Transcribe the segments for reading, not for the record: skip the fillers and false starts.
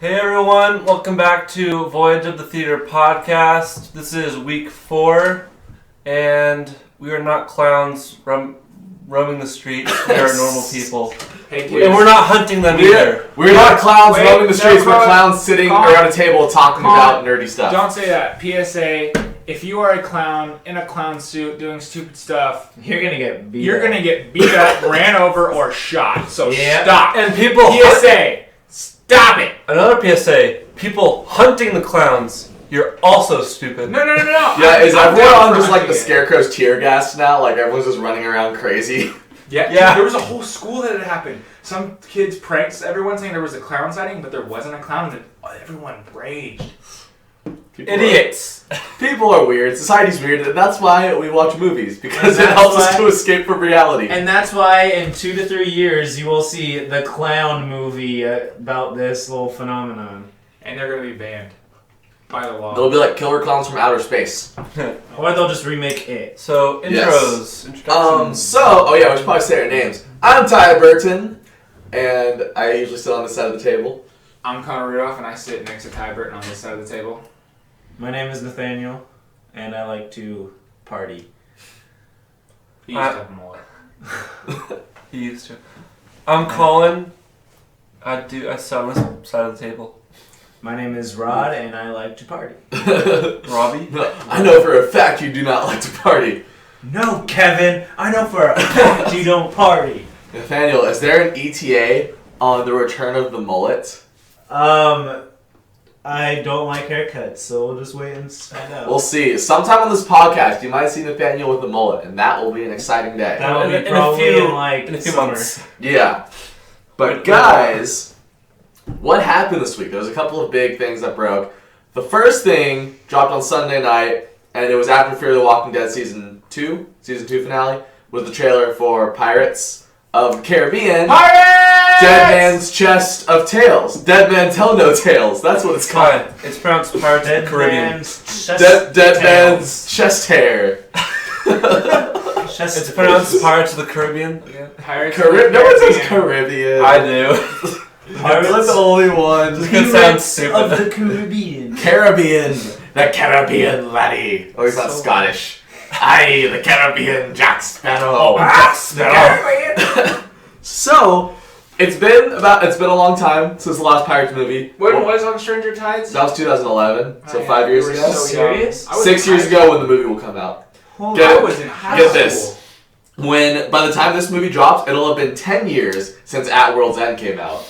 Hey everyone, welcome back to Voyage of the Theater podcast. This is week 4, and we are not clowns roaming the streets. We are normal people. Hey, And we're not hunting them either. We're not clowns roaming the streets, we're clowns sitting around a table talking about nerdy stuff. Don't say that. PSA, if you are a clown in a clown suit doing stupid stuff, you're gonna get beat up, ran over, or shot. So stop. And people... PSA, stop it. Another PSA, people hunting the clowns, you're also stupid. No. Yeah, is everyone on just like the Scarecrow's tear gas now? Like everyone's just running around crazy? Yeah. There was a whole school that had happened. Some kids pranked everyone saying there was a clown sighting, but there wasn't a clown, and everyone raged. Idiots. People are weird. Society's weird, and that's why we watch movies, because it helps us to escape from reality. And that's why in 2 to 3 years you will see the clown movie about this little phenomenon. And they're going to be banned by the law. They'll be like killer clowns from outer space. Or they'll just remake it. So, intros. Yes. Introductions. We should probably say our names. I'm Ty Burton, and I usually sit on this side of the table. I'm Connor Rudolph, and I sit next to Ty Burton on this side of the table. My name is Nathaniel, and I like to party. He used to have them all. He used to. I'm Colin. I sit on this side of the table. My name is Rod, and I like to party. Robbie? No, I know for a fact you do not like to party. No, Kevin, I know for a fact you don't party. Nathaniel, is there an ETA on the return of the mullet? I don't like haircuts, so we'll just wait and find out. We'll see. Sometime on this podcast, you might see Nathaniel with the mullet, and that will be an exciting day. That will be in probably a few summer. months. Yeah. But guys, what happened this week? There was a couple of big things that broke. The first thing dropped on Sunday night, and it was after Fear the Walking Dead Season 2 finale, was the trailer for Pirates of the Caribbean. Pirates! Dead Man's Chest of Tales. Dead Man Tell No Tales. That's what it's called. It's pronounced Pirates of the Caribbean. Dead Man's Chest Hair. It's pronounced Pirates of the Caribbean. Pirates No one says Caribbean. I do. You're the only one. Just gonna sound stupid. Of the Caribbean. Caribbean. The Caribbean laddie. Oh, he's not Scottish. Aye, the Caribbean Jack Sparrow. Jack Sparrow. So, it's been a long time since the last Pirates movie. When was On Stranger Tides? That was 2011, so 5 years ago. So Serious? 6 years ago when the movie will come out. I was in high Get school. this. By the time this movie drops, it'll have been 10 years since At World's End came out,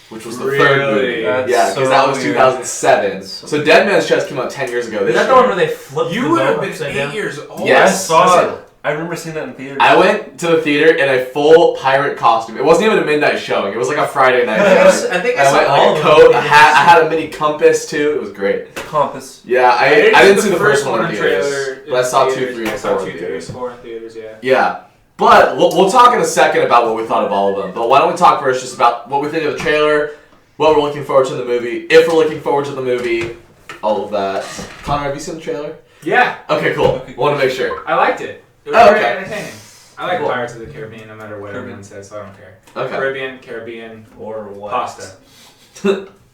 which was the third movie. That's Because that was weird. 2007. So Dead Man's Chest came out 10 years ago. Is that the one where they flipped You the would have boat been upside 8 down? years old. Yes. I saw it. I remember seeing that in theaters. I went to the theater in a full pirate costume. It wasn't even a midnight showing. It was like a Friday night showing. I think I I saw went all like a of coat, them. a hat. I had a mini compass too. It was great. Compass. Yeah, I didn't see the first one in in theaters, trailer. but I saw 2, 3, I and saw 4 2, in 3, theaters. 4 in theaters. Yeah. Yeah, but we'll talk in a second about what we thought of all of them. But why don't we talk first just about what we think of the trailer, what we're looking forward to in the movie, if we're looking forward to the movie, all of that. Connor, have you seen the trailer? Yeah. Okay, cool. Want to make sure. I liked it. It was very entertaining. I like Cool. Pirates of the Caribbean no matter what everyone says, so I don't care. Okay. Caribbean, Or what? pasta.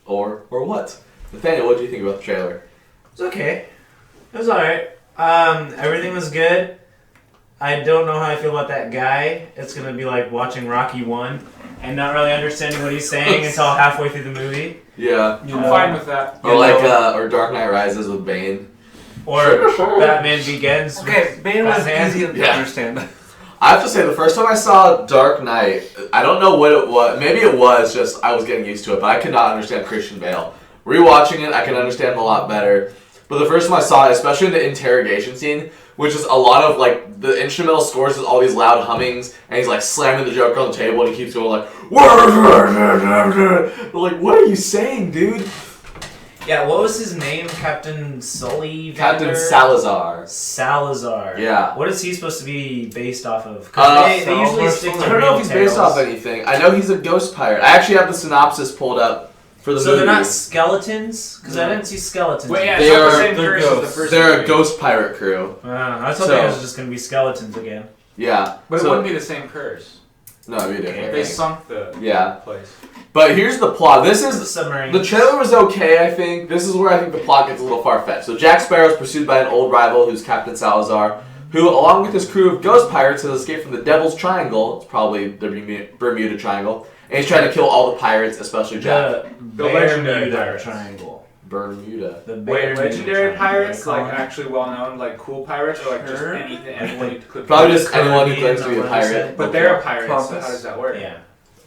or what? Nathaniel, what do you think about the trailer? It was okay. It was alright. Everything was good. I don't know how I feel about that guy. It's gonna be like watching Rocky 1 and not really understanding what he's saying until halfway through the movie. Yeah. I'm fine with that. Or or Dark Knight Rises with Bane. Or Batman Begins. Okay, Bane was easy to Yeah. understand. I have to say, the first time I saw Dark Knight, I don't know what it was. Maybe it was just I was getting used to it, but I could not understand Christian Bale. Rewatching it, I can understand him a lot better. But the first time I saw it, especially in the interrogation scene, which is a lot of, like, the instrumental scores with all these loud hummings, and he's, like, slamming the Joker on the table, and he keeps going, like, we're like, what are you saying, dude? Yeah, what was his name? Captain Sully? Captain Salazar. Salazar. Yeah. What is he supposed to be based off of? 'Cause they usually stick to I don't know real if he's based tales. off anything. I know he's a ghost pirate. I actually have the synopsis pulled up for the movie. So they're not skeletons? Because I didn't see skeletons. Wait, yeah, They it's not the are- same they're curse as the ghosts. first They're a movie. ghost pirate crew. I was hoping it was just going to be skeletons again. Yeah. But it So- wouldn't be the same curse. No, it'd be different. They sunk the Yeah. place. But here's the plot. This The is submarine. the trailer was okay. I think this is where I think the plot gets a little far fetched. So Jack Sparrow is pursued by an old rival who's Captain Salazar, who, along with his crew of ghost pirates, has escaped from the Devil's Triangle. It's probably the Bermuda Triangle, and he's trying to kill all the pirates, especially Jack. The legendary Bermuda pirates. Triangle. Bermuda. The Wait, Bermuda legendary Triangle. pirates, They call like it. actually well-known, like cool pirates, or like just Sure. anything, anybody could. Probably just anyone who Caribbean, claims to be a or what you pirate. said. But they're pirates, so Compass. how does that work? Yeah.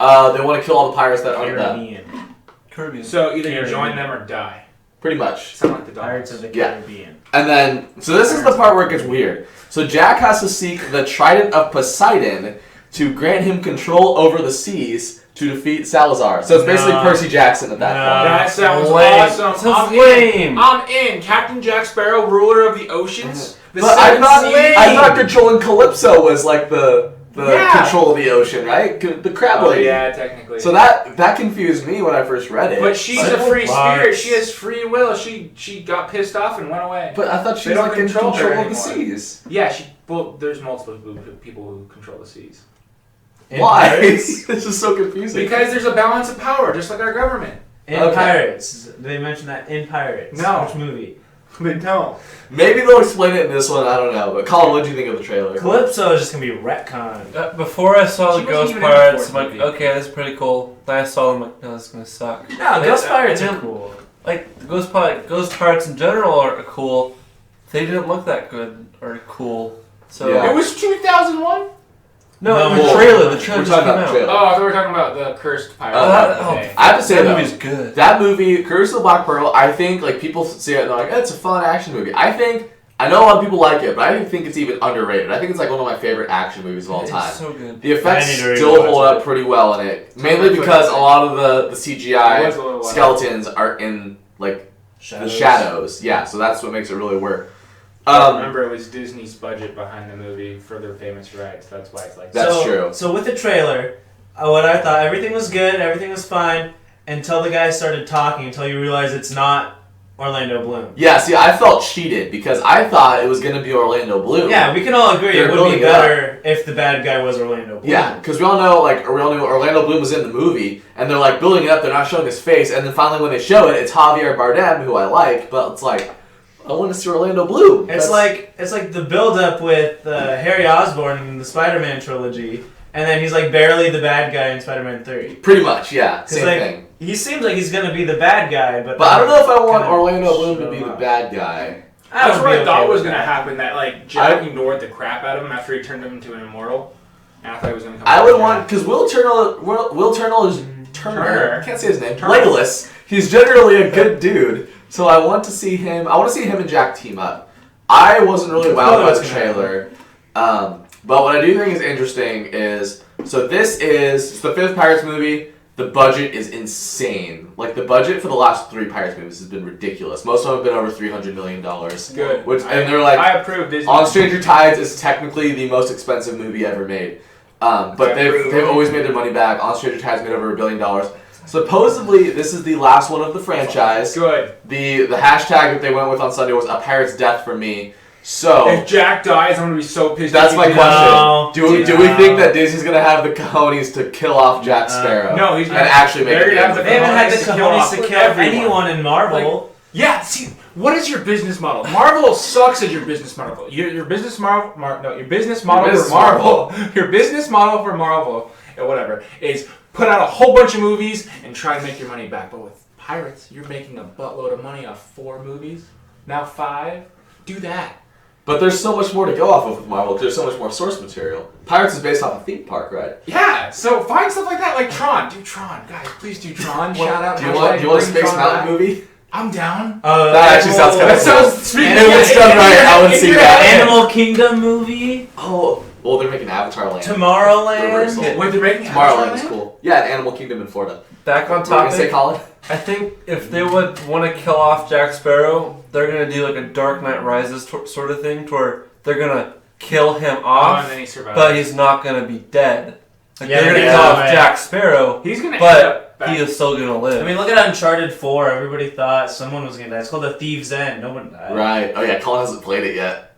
They want to kill all the pirates that aren't them. Caribbean. Caribbean. So either you Caribbean. join them or die. Pretty much. Sound like the Pirates dogs. of the Yeah. Caribbean. And then, so this is the part where it gets weird. So Jack has to seek the Trident of Poseidon to grant him control over the seas to defeat Salazar. So it's basically No. Percy Jackson at that No. point. That sounds Lame. awesome. So I'm lame. in. I'm in. Captain Jack Sparrow, ruler of the oceans. The But seven seas. I thought controlling Calypso was like the Yeah. control of the ocean, right? The crab Oh lady. yeah, technically. So that confused me when I first read it. But she's a Simple free spirit. parts. She has free will. She got pissed off and went away. But I thought she They was don't like in control her control of the anymore. seas. Yeah, well, there's multiple people who control the seas. In Why? Pirates? This is so confusing. Because there's a balance of power, just like our government. In Okay. Pirates. They mentioned that in Pirates. No. Which movie? They don't. Maybe they'll explain it in this one. I don't know. But Colin, what do you think of the trailer? Calypso is just gonna be retconned. Before I saw She the wasn't Ghost even in the Pirates, fourth I'm like, movie. okay, that's pretty cool. Then I saw them, like, no, this is gonna suck. No, Ghost It- Pirates it are didn't- cool. Like the Ghost Pirates in general are cool. They didn't look that good or cool. So Yeah. It was 2001. no, No, the well, trailer we're just talking came about the out. trailer. Oh, I thought we were talking about the cursed pirate. Oh, I have to say that though, movie's good. that movie, Curse of the Black Pearl, I think like people see it and they're like, it's a fun action movie. I know a lot of people like it, but I think it's even underrated. I think it's like one of my favorite action movies of all time. It's so good. The effects I need to still rewatch hold it. up pretty well in it, mainly because a lot of the It was CGI a little wild. skeletons are in like the shadows. Yeah, so that's what makes it really work. Remember, it was Disney's budget behind the movie for their famous rights. That's why it's like that. That's true. So with the trailer, what I thought, everything was good, everything was fine, until the guy started talking, until you realize it's not Orlando Bloom. Yeah, see, I felt cheated because I thought it was going to be Orlando Bloom. Yeah, we can all agree They're it would building be it up. better if the bad guy was Orlando Bloom. Yeah, because we all know Orlando Bloom was in the movie, and they're like building it up. They're not showing his face, and then finally when they show it, it's Javier Bardem, who I like, but it's like I want to see Orlando Bloom. It's like the build up with Harry Osborn in the Spider-Man trilogy, and then he's like barely the bad guy in Spider-Man 3. pretty much, yeah, same like, thing. He seems like he's gonna be the bad guy, but But I don't know if I want kinda Orlando Bloom to be show the up. bad guy. That's what I thought was going gonna happen. That like Jack ignored the crap out of him after he turned him into an immortal. And I thought he was gonna come. I back would to want because Will Turner is Turner. Turner. I can't say his name. Turner. Legolas. He's generally a good dude, so I want to see him. I want to see him and Jack team up. I wasn't really wowed by the trailer, but what I do think is interesting is so this is it's the 5th Pirates movie. The budget is insane. Like the budget for the last 3 Pirates movies has been ridiculous. Most of them have been over $300 million. Good. Which and they're like I approve Disney. On Stranger Tides is technically the most expensive movie ever made. But they've always made their money back. On Stranger Tides made over $1 billion. Supposedly, this is the last one of the franchise. Good. The hashtag that they went with on Sunday was a pirate's death for me. So If Jack dies, I'm gonna be so pissed. that's my if he question. No. Do we think that Disney's gonna have the cojones to kill off Jack Sparrow? No, he's and gonna actually make they're it. gonna have the They haven't had the Cojones to kill cojones off to kill everyone. anyone in Marvel. Yeah, see, what is your business model? Marvel sucks as your business model. Your business model, your business model business for Marvel, your business model for Marvel, or whatever, is put out a whole bunch of movies and try to make your money back. But with Pirates, you're making a buttload of money off 4 movies, now 5. Do that. But there's so much more to go off of with Marvel because there's so much more source material. Pirates is based off a theme park, right? Yeah, so find stuff like that, like Tron. Do Tron, guys. Please do Tron. Shout out. Do you want a bring Space Tron Mountain back. movie? I'm down. That actually sounds kinda That sounds sweet. If it's done right, I would see that. Animal Kingdom movie. Oh, well, they're making Avatar Land. Tomorrowland. Reversal. Wait, they're making Tomorrowland is Avatar cool. Yeah, an Animal Kingdom in Florida. Back on What were you gonna say, topic. Colin? I think if they would want to kill off Jack Sparrow, they're gonna do like a Dark Knight Rises sort of thing, to where they're gonna kill him Oh, off, and then he survived. but he's not gonna be dead. Like Yeah, they're gonna yeah, kill off right. Jack Sparrow, He's gonna end but up back. he is still gonna live. I mean, look at Uncharted 4. Everybody thought someone was gonna die. It's called The Thief's End. No one died. Right. Oh yeah, Colin hasn't played it yet.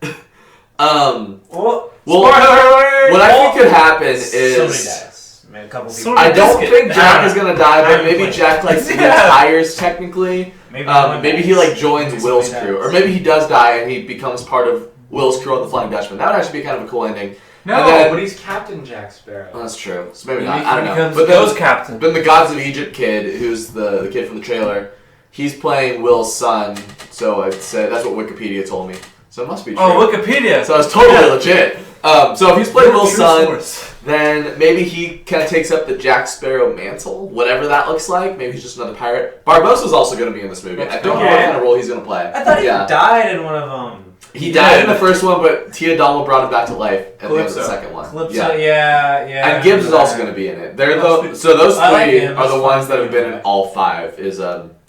Well, Well, Spoiler alert! what I think could happen somebody is dies. mean, a couple people. Sort of. I don't Biscuit. think Jack is gonna die, but maybe Like- Jack like Yeah. retires technically. Maybe he like joins Maybe Will's somebody crew, dies. or maybe he does die and he becomes part of Will's crew on the Flying Dutchman. That would actually be kind of a cool ending. No, And then- but he's Captain Jack Sparrow. Well, that's true. So maybe Maybe not. I don't he know. becomes But then, Ghost Captain. then the Gods of Egypt kid, who's the kid from the trailer, he's playing Will's son. So I'd say that's what Wikipedia told me. So it must be true. Oh, Wikipedia. So it's totally legit. So if he's playing Will's True son, source. then maybe he kind of takes up the Jack Sparrow mantle, whatever that looks like. Maybe he's just another pirate. Barbosa's also going to be in this movie. I don't know what Yeah. kind of role he's going to play. I thought he Yeah. died in one of them. He died in the first one, but Tia Dalma brought him back to life at the end of the Calypso. second one. Calypso, yeah. And Gibbs is also going to be in it. They're Oh, the so those I like three him. are the That's ones fun. that have been in all five. Is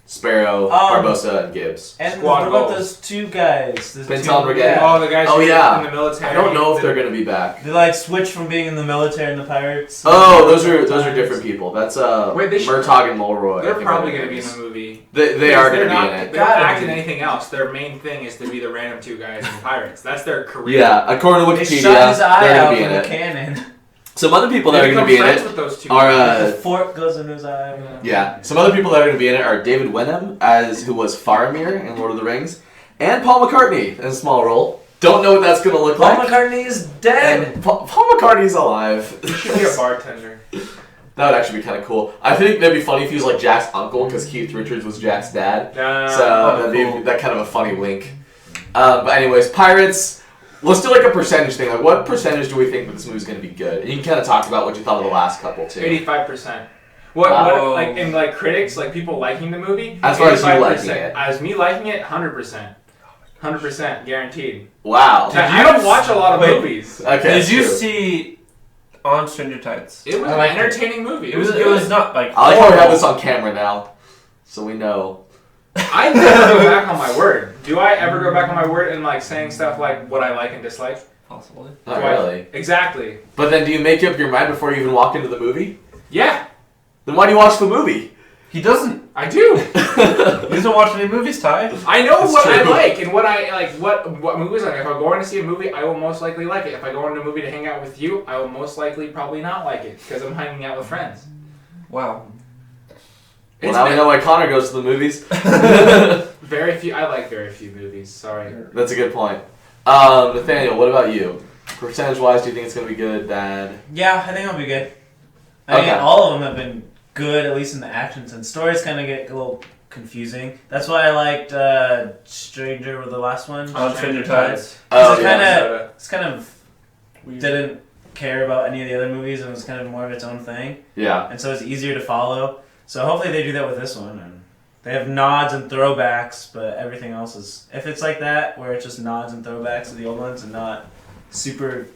Sparrow, Barbosa, and Gibbs. And Squad what about goals. those two guys? The Pintel two- and Regatta. Oh, the guys Oh, who are yeah. in the military. I don't know if they're going to be back. They like switch from being in the military and the pirates. Oh, those are different people. That's Wait, they should- Murtaugh and Mulroy. I They're think probably their going to be in names. the movie. They are going to be not, in it. They're not Gotta acting be. anything else. Their main thing is to be the random two guys in Pirates. That's their career. Yeah, according to They Wikipedia, shot his eye they're out going to be with in a it. cannon. Some other people They that are going to become be in friends it with those two are guys. The fork goes in his eye. yeah. Some other people that are going to be in it are David Wenham who was Faramir in Lord of the Rings, and Paul McCartney in a small role. Don't know what that's going to look Paul like. McCartney is dead. And Paul McCartney's alive. He should be a bartender. That would actually be kind of cool. I think that'd be funny if he was like Jack's uncle, because Keith Richards was Jack's dad. So that'd be cool. that kind of a funny wink. But anyways, Pirates. Let's do like a percentage thing. Like, what percentage do we think that this movie's going to be good? And you can kind of talk about what you thought of the last couple too. 85%. What Wow. like in like critics, like people liking the movie? As far as you 85%. liking it. As me liking it, 100%. 100% guaranteed. Wow. Did I you don't watch a lot of wait. movies. Okay. Did that's you true. see On Stranger Tides? It was I an liked it. entertaining movie. It was not like. I like how we have horrible. this on camera now, so we know. I never go back on my word. Do I ever go back on my word and like saying stuff like what I like and dislike? Possibly. Not Do I- really. Exactly. But then, do you make up your mind before you even walk into the movie? Yeah, Then why do you watch the movie? He doesn't. I do. He doesn't watch any movies, Ty. I know That's what I true. like and what I like. What movies I like. If I go in to see a movie, I will most likely like it. If I go into a movie to hang out with you, I will most likely probably not like it because I'm hanging out with friends. Wow. Well, now we know why Connor goes to the movies. Very few. I like very few movies. Sorry. That's a good point. Nathaniel, what about you? Percentage-wise, do you think it's going to be good, bad? Yeah, I think it'll be good. I Okay. mean, all of them have been good, at least in the actions and stories. Kind of get a little confusing. That's why I liked Stranger with the last one. On Stranger Tides. Because it yeah. kind of didn't care about any of the other movies and was kind of more of its own thing, Yeah. and so it's easier to follow. So hopefully they do that with this one, and they have nods and throwbacks, but everything else is, if it's like that where it's just nods and throwbacks of the old ones and not super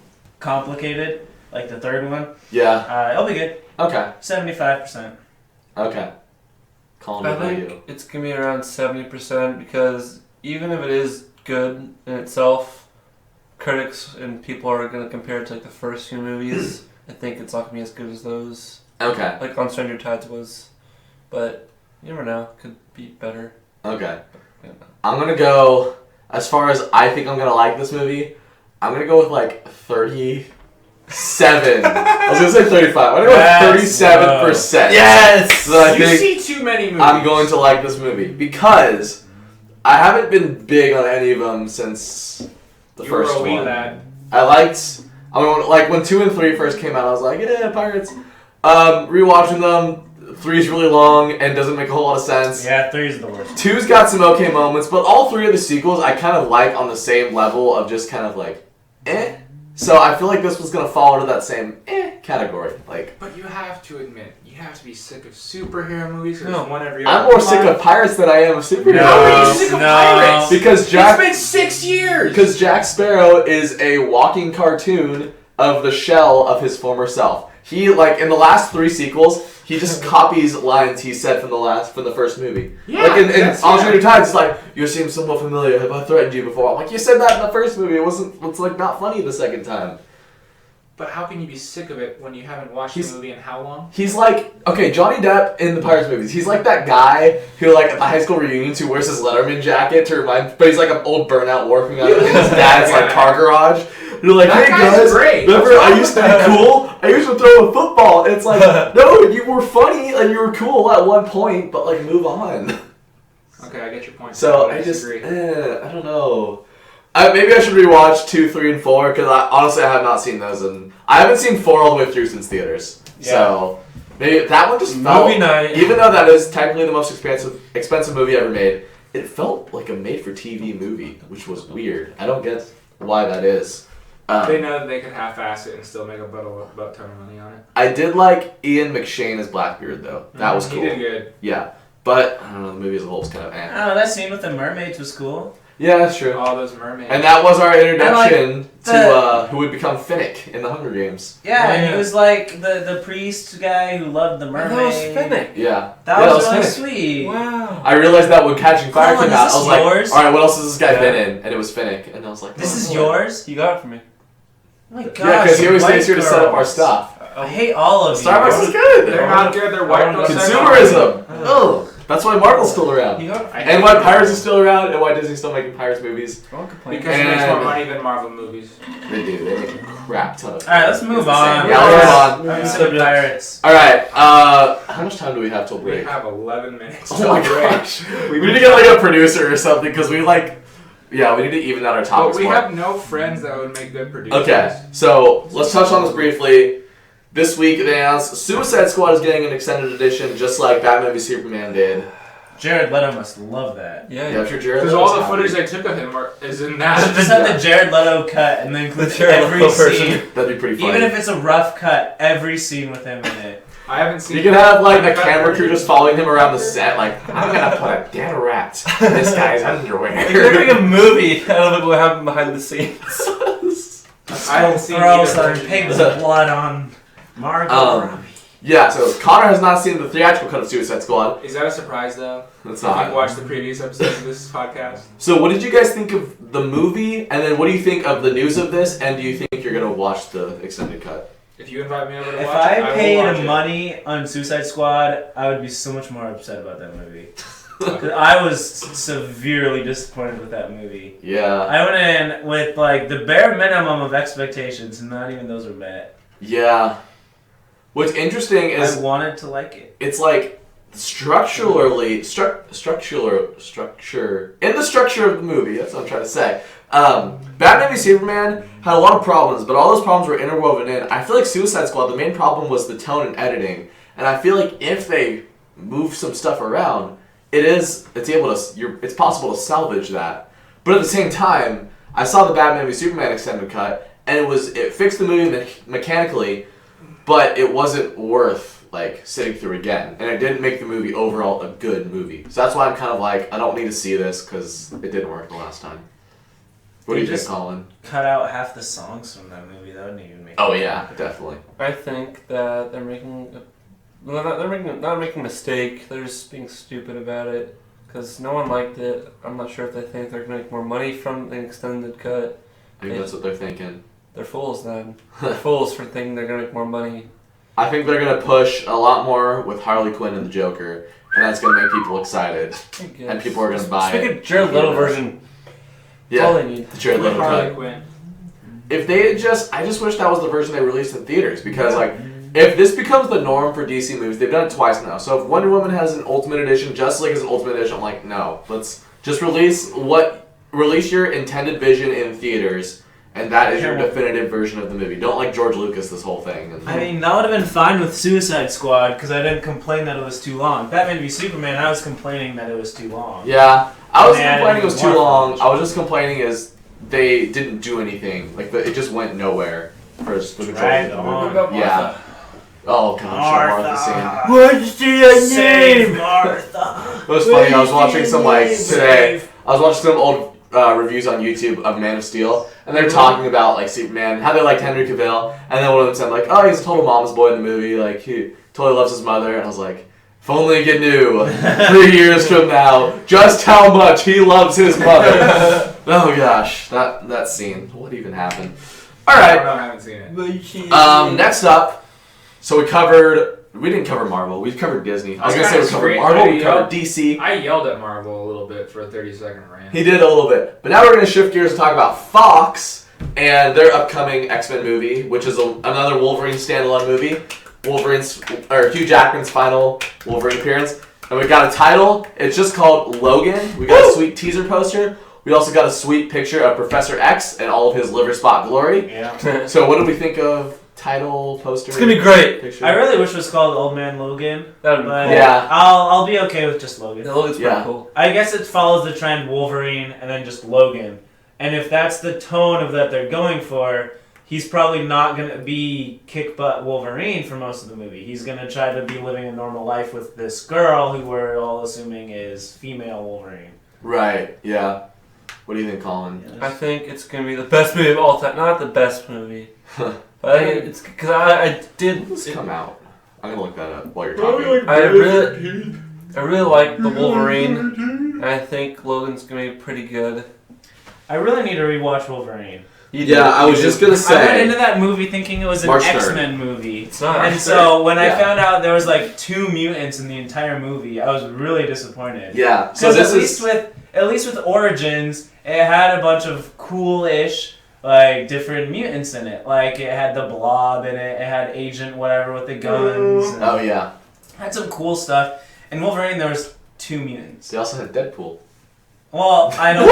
complicated like the third one, it'll be good. Okay. 75%. Okay. Colin, I what about think you? it's gonna be around 70% because even if it is good in itself, critics and people are gonna compare it to like the first few movies. I think it's not gonna be as good as those. Okay. Like On Stranger Tides was, but you never know. Could be better. Okay. Yeah. I'm going to go, as far as I think I'm going to like this movie, I'm going to go with like 37. I was going to say 35. I'm going to go with 37%. Yes! So I You think see too many movies. I'm going to like this movie because I haven't been big on any of them since the You were first a wee one. lad. I mean, like when 2 and 3 first came out, I was like, yeah, Pirates. Rewatching them, 3's really long and doesn't make a whole lot of sense. Yeah, 3 is the worst. 2's got some okay moments, but all 3 of the sequels I kind of like on the same level of just kind of like, eh. So I feel like this was gonna fall into that same category. Like, But you have to admit, you have to be sick of superhero movies. There's No. one every I'm other more sick month. of pirates than I am of superheroes. No, you're sick of pirates. Because It's Jack, been 6 years. because Jack Sparrow is a walking cartoon of the shell of his former self. He, like, in the last 3 sequels, he just copies lines he said from the first movie. Yeah, Like in that's- On Stranger Tides, it's like, you seem somewhat familiar. Have I threatened you before? I'm like, you said that in the first movie. It's like not funny the second time. But how can you be sick of it when you haven't watched He's- the movie in how long? He's like, okay, Johnny Depp in the Pirates movies, he's like that guy who, like, at the high school reunions who wears his Letterman jacket to remind, but he's like an old burnout working out, and his dad's like car garage. You're like, That hey guy's guys, great. remember I used to be cool? I used to throw a football. And it's like, no, you were funny and you were cool at one point, but like move on. Okay, I get your point. So I don't know. Maybe I should rewatch 2, 3, and 4 because honestly I have not seen those, and I haven't seen 4 all the way through since theaters. Yeah. So maybe that one just felt, movie night. even though that is technically the most expensive movie ever made, it felt like a made-for-TV movie, which was weird. I don't get why that is. They know that they could half-ass it and still make a butt ton of money on it. I did like Ian McShane as Blackbeard though. That was cool. He did good. Yeah, but I don't know. The movie as a whole is kind of I don't know, that scene with the mermaids was cool. Yeah, that's true. All those mermaids. And that was our introduction the- to who would become Finnick in the Hunger Games. Yeah, and Yeah. he was like the priest guy who loved the And mermaid. that was Finnick. Yeah. That Yeah, was really Finnick. sweet. Wow. I realized that when Catching Fire Colin, came is out, this I was like, yours? all right, what else has this guy Yeah. been in? And it was Finnick. And I was like, This is oh. yours? You got it for me. Oh my gosh. Yeah, because he always stays here to white set up our girls. stuff. I hate all of you. Starbucks is good. They're not good. They're white. Don't say Consumerism. Oh, that's why Marvel's still around. You got it. And why Pirates is still around, and why Disney's still making Pirates movies. Don't complain. Because it makes more And- money than Marvel movies. They do. They make a crap ton of. Alright, let's move It's the same. on. Yeah, let's move on. I'm sick of pirates. All right. How much time do we have till We break? have 11 minutes. Oh my gosh. We need to get like a producer or something because we like. Yeah, we need to even out our But topics we more. have no friends that would make good producers. Okay, so let's touch on this briefly. This week they announced Suicide Squad is getting an extended edition, just like Batman v Superman did. Jared Leto must love that. Yeah. Yeah, I'm sure Jared. Because Leto's all the happy. footage they took of him is in Just that. have the Jared Leto cut and then include The Jared every Leto version. scene. That'd be pretty funny. Even if it's a rough cut, every scene with him in it. I haven't seen. You can have like the camera crew just following him around the set, like I'm gonna put a dead rat in this guy's underwear. They're doing a movie out of what happened behind the scenes. I haven't seen Throw either some version pigs yet. of blood on Margot Um, Robbie. Yeah, so Connor has not seen the theatrical cut of Suicide Squad. Is that a surprise though? That's If you've not. watched the previous episodes of this podcast. So, what did you guys think of the movie? And then, what do you think of the news of this? And do you think you're gonna watch the extended cut? If you invite me over to If watch it, I will paid watch it. money on Suicide Squad, I would be so much more upset about that movie. 'Cause I was severely disappointed with that movie. Yeah, I went in with like the bare minimum of expectations, and not even those were met. yeah. What's interesting is I wanted to like it. it's like structure in the structure of the movie. That's what I'm trying to say. Batman v Superman had a lot of problems, but all those problems were interwoven in. I feel like Suicide Squad, the main problem was the tone and editing, and I feel like if they move some stuff around, it's possible to salvage that. But at the same time, I saw the Batman v Superman extended cut, and it fixed the movie mechanically, but it wasn't worth like sitting through again, and it didn't make the movie overall a good movie. So that's why I'm kind of like, I don't need to see this because it didn't work the last time. What do you think, Just Colin? cut out half the songs from that movie. That wouldn't even make. Oh it. yeah, definitely. I think that they're making not making a mistake. They're just being stupid about it because no one liked it. I'm not sure if they think they're gonna make more money from the extended cut. I think that's what they're thinking. They're fools then. They're fools for thinking they're gonna make more money. I think they're gonna push a lot more with Harley Quinn and the Joker, and that's gonna make people excited, I guess. and people are gonna buy Just it. make a Jared Leto version. That's all Yeah, they need. the Jared Leto Harley cut. Quinn. If they had I just wish that was the version they released in theaters because like. If this becomes the norm for DC movies, they've done it twice now. So if Wonder Woman has an Ultimate Edition, Justice League has an Ultimate Edition, I'm like, no. Let's just release your intended vision in theaters, and that is your definitive version of the movie. Don't like George Lucas this whole thing. I mean, that would have been fine with Suicide Squad because I didn't complain that it was too long. Batman v Superman, I was complaining that it was too long. Yeah, I was They added complaining it was too more long. footage. I was just complaining is they didn't do anything. Like it just went nowhere for the majority Drag of the on. movie. Yeah. Oh gosh, that Martha scene. What's the name? Martha. It was funny. I was watching some today. I was watching some old reviews on YouTube of Man of Steel, and they're talking about like Superman, how they liked Henry Cavill, and then one of them said like, oh, he's a total mama's boy in the movie. Like he totally loves his mother, and I was like, if only you knew 3 years from now just how much he loves his mother. Oh gosh, that scene. What even happened? All I right. don't know, I haven't seen it. Next up, so we didn't cover Marvel. We covered Disney. I was gonna say we covered Great Marvel. We idea. covered DC. I yelled at Marvel a little bit for a 30-second rant. He did a little bit. But now we're going to shift gears and talk about Fox. and their upcoming X-Men movie, which is another Wolverine standalone movie. Hugh Jackman's final Wolverine appearance. And we got a title. It's just called Logan. We got a sweet teaser poster. We also got a sweet picture of Professor X and all of his liver spot glory. Yeah. So what do we think of title, poster? It's gonna be great. Picture? I really wish it was called Old Man Logan. That would be But cool. Yeah. I'll be okay with just Logan. Yeah, Logan's pretty Yeah. cool. I guess it follows the trend Wolverine and then just Logan. And if that's the tone of that they're going for, he's probably not going to be kick butt Wolverine for most of the movie. He's going to try to be living a normal life with this girl who we're all assuming is female Wolverine. Right, yeah. What do you think, Colin? I think it's gonna be the best movie of all time. Not the best movie, but I think it's because I did. Let's come out. I'm gonna look that up while you're talking. I really like the Wolverine. And I think Logan's gonna be pretty good. I really need to rewatch Wolverine. Yeah, I was just gonna I went say. into that movie thinking it was an March 3rd. X-Men movie. It's not. And so when I Yeah. found out there was like 2 mutants in the entire movie, I was really disappointed. Yeah, so Because this at least with Origins, it had a bunch of cool-ish like different mutants in it. Like it had the Blob in it. It had Agent whatever with the guns. and Oh yeah. had some cool stuff. In Wolverine, there was 2 mutants. They also had Deadpool. Well, I know.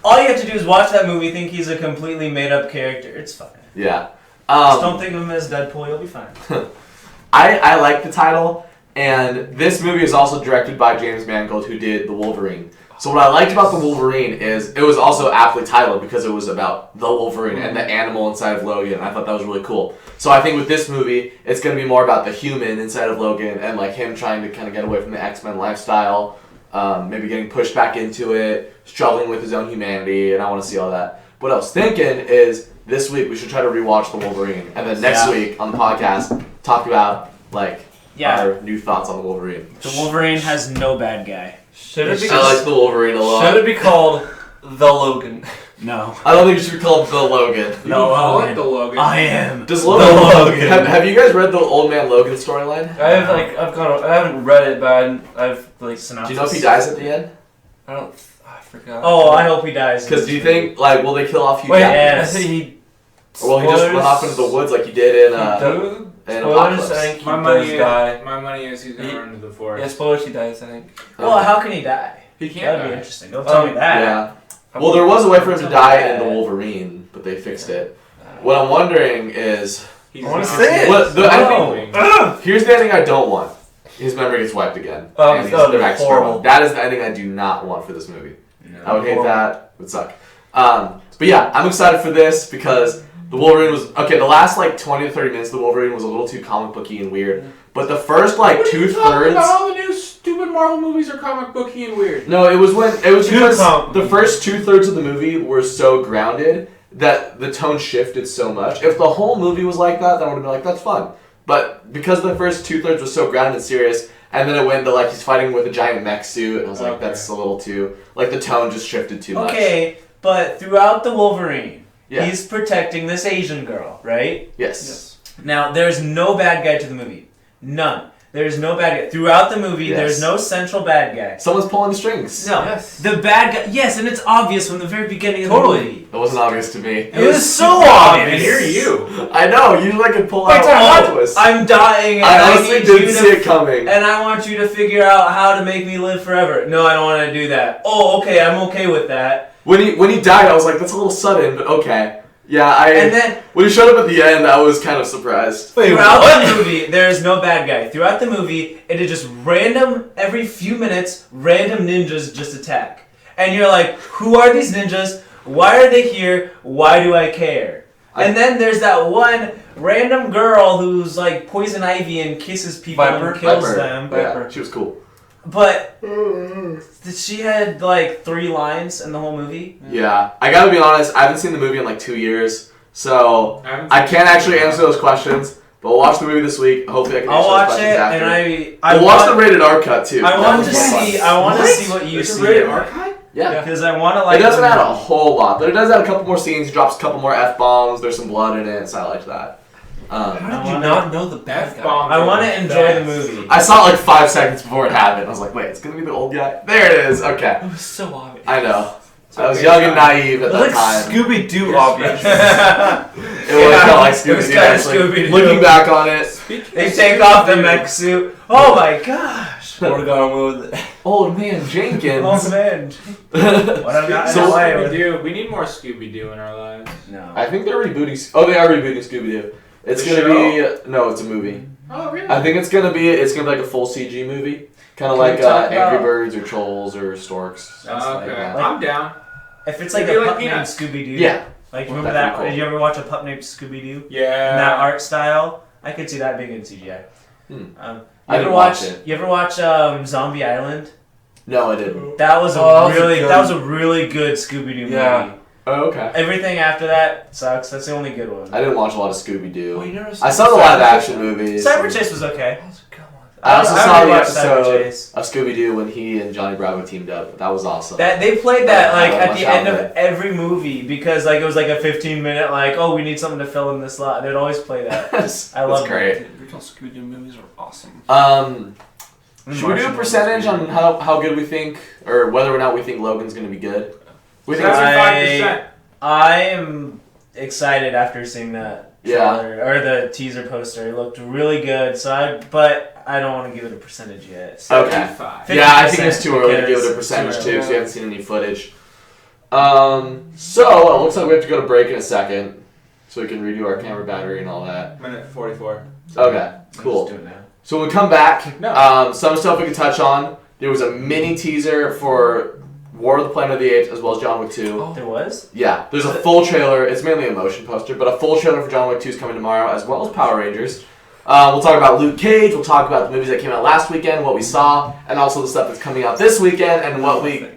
All you have to do is watch that movie, think he's a completely made-up character. It's fine. Yeah. Just don't think of him as Deadpool. You'll be fine. I like the title, and this movie is also directed by James Mangold, who did The Wolverine. So what I liked about The Wolverine is it was also aptly titled because it was about the Wolverine and the animal inside of Logan. I thought that was really cool. So I think with this movie, it's going to be more about the human inside of Logan and like him trying to kind of get away from the X-Men lifestyle, maybe getting pushed back into it, struggling with his own humanity, and I want to see all that. What I was thinking is this week we should try to rewatch The Wolverine, and then next week on the podcast talk about like our new thoughts on the Wolverine. The Wolverine has no bad guy. Should it be? I like the Wolverine a lot. Should it be called The Logan? No. I don't think it should be called The Logan. No, I Logan. like the Logan. I am. Does The Logan? Logan. Have you guys read the Old Man Logan storyline? I haven't read it, but I've like. Do you know if he dies at the end? I forgot. Oh, I hope he dies. Because do you think like will they kill off Hugh Wait, Jackman? Yes. I think he. Or will he just run off into the woods like he did in Spoilers, Apocalypse? I think he My does money, die. my money is he's gonna run into the forest. Yeah, spoilers, he dies, I think. Well, how can he die? He can't That'd die. be interesting. Don't tell me that. Yeah. Well, there was a way for him to die in the Wolverine, but they fixed it. What I'm wondering is, He's I wanna not- see it. what the, No. here's the ending I don't want. His memory gets wiped again. Oh, And he's that would be back to horrible. normal. That is the ending I do not want for this movie. I would hate Horrible. that. It would suck. But yeah, I'm excited for this because the Wolverine was okay. The last like 20 to 30 minutes, the Wolverine was a little too comic booky and weird. But the first like What are you 2/3. talking about? All the new stupid Marvel movies are comic booky and weird. No, it was Too because comic the booky. first 2/3 of the movie were so grounded that the tone shifted so much. If the whole movie was like that, then I would have been like, that's fun. But because the first 2/3 was so grounded and serious, and then it went to like he's fighting with a giant mech suit, and I was like, Okay. that's a little too like the tone just shifted too much. Okay, but throughout the Wolverine, Yeah. he's protecting this Asian girl, right? Yes. Now, there's no bad guy to the movie. None. There's no bad guy. Throughout the movie, Yes. there's no central bad guy. Someone's pulling the strings. No. Yes. The bad guy, yes, and it's obvious from the very beginning of Totally. the movie. It wasn't obvious to me. It was so I obvious. hear you. I know, usually I can pull Wait, out time all twists. I'm dying, and I honestly need didn't you see to it coming. and I want you to figure out how to make me live forever. No, I don't want to do that. Oh, okay, I'm okay with that. When he died, I was like, that's a little sudden, but okay. Yeah, And then when he showed up at the end, I was kind of surprised. Wait, throughout what? the movie, there's no bad guy. Throughout the movie, it is just random, every few minutes, random ninjas just attack. And you're like, who are these ninjas? Why are they here? Why do I care? And then there's that one random girl who's like poison ivy and kisses people Viper? and kills Viper. them. Yeah, she was cool. But she had like 3 lines in the whole movie. Yeah, I gotta be honest, I haven't seen the movie in like 2 years, so I can't actually answer those questions, but we'll watch the movie this week. Hopefully I can I'll answer those watch questions it, after. and I we'll watch the want, rated R cut too. I That want was to more fun. see. I want to What? see what you There's see. a rated R cut? Yeah. Because I want to like. It doesn't the add a movie. whole lot, but it does add a couple more scenes. He drops a couple more F-bombs. There's some blood in it, so I like that. How did you not know the bad guy? F-bomb. I want to enjoy the movie. I saw it like 5 seconds before it happened. I was like, wait, it's gonna be the old guy? There it is. Okay. It was so obvious. I know. I was young and naive at that time. Scooby Doo objects. It was kind of like it was Scooby-Doo. kinda Actually. Scooby-Doo. Looking back on it, They take off the mech suit. Oh my gosh! We're going with it. old man Jenkins. Oh man! What I've got So in LA with- Scooby-Doo. We need more Scooby-Doo in our lives. No. I think they're rebooting. Oh, they are rebooting Scooby-Doo. It's The gonna be no, it's a movie. Oh, really? I think it's gonna be like a full CG movie, kind of Can we like talk Angry about- Birds or Trolls or Storks. Okay. like that. I'm down. If it's like Maybe a like pup named Peanuts. Scooby Doo. Yeah, Like remember That'd be that? cool. Did you ever watch a pup named Scooby Doo? Yeah. In that art style, I could see that being in CGI. Hmm. You I ever didn't watch? watch it. You ever watch Zombie Island? no, I didn't. That was Oh, that was a really good Scooby Doo movie. Yeah. Oh, okay. Everything after that sucks. That's the only good one. I didn't watch a lot of Oh, Scooby-Doo. you never I saw the live action movies. Cyber Chase was okay. I also I saw already the watched Cyber episode Chase. of Scooby-Doo when he and Johnny Bravo teamed up. That was awesome. That they played that like I at watched the that end one. of every movie because like it was like a 15-minute like oh we need something to fill in this slot. They'd always play that. That's love it. great. The original Scooby Doo movies are awesome. Should we do a percentage on how good we think, or whether or not we think Logan's going to be good? We think it's 75%. I am excited after seeing that Yeah. trailer or the teaser poster. It looked really good. But I don't want to give it a percentage yet. So Okay. 75. Yeah, I think it's too early to give because it a percentage it's too, too because we haven't seen any footage. So it looks like we have to go to break in a second, so we can redo our camera battery and all that. Minute 44. Okay, Let's cool. do it now. So when we come back, No. some stuff we can touch on. There was a mini teaser for War of the Planet of the Apes as well as John Wick 2. There was? Yeah, there's a full trailer. It's mainly a motion poster, but a full trailer for John Wick 2 is coming tomorrow, as well as Power Rangers. We'll talk about Luke Cage. We'll talk about the movies that came out last weekend, what we saw, and also the stuff that's coming out this weekend, and what we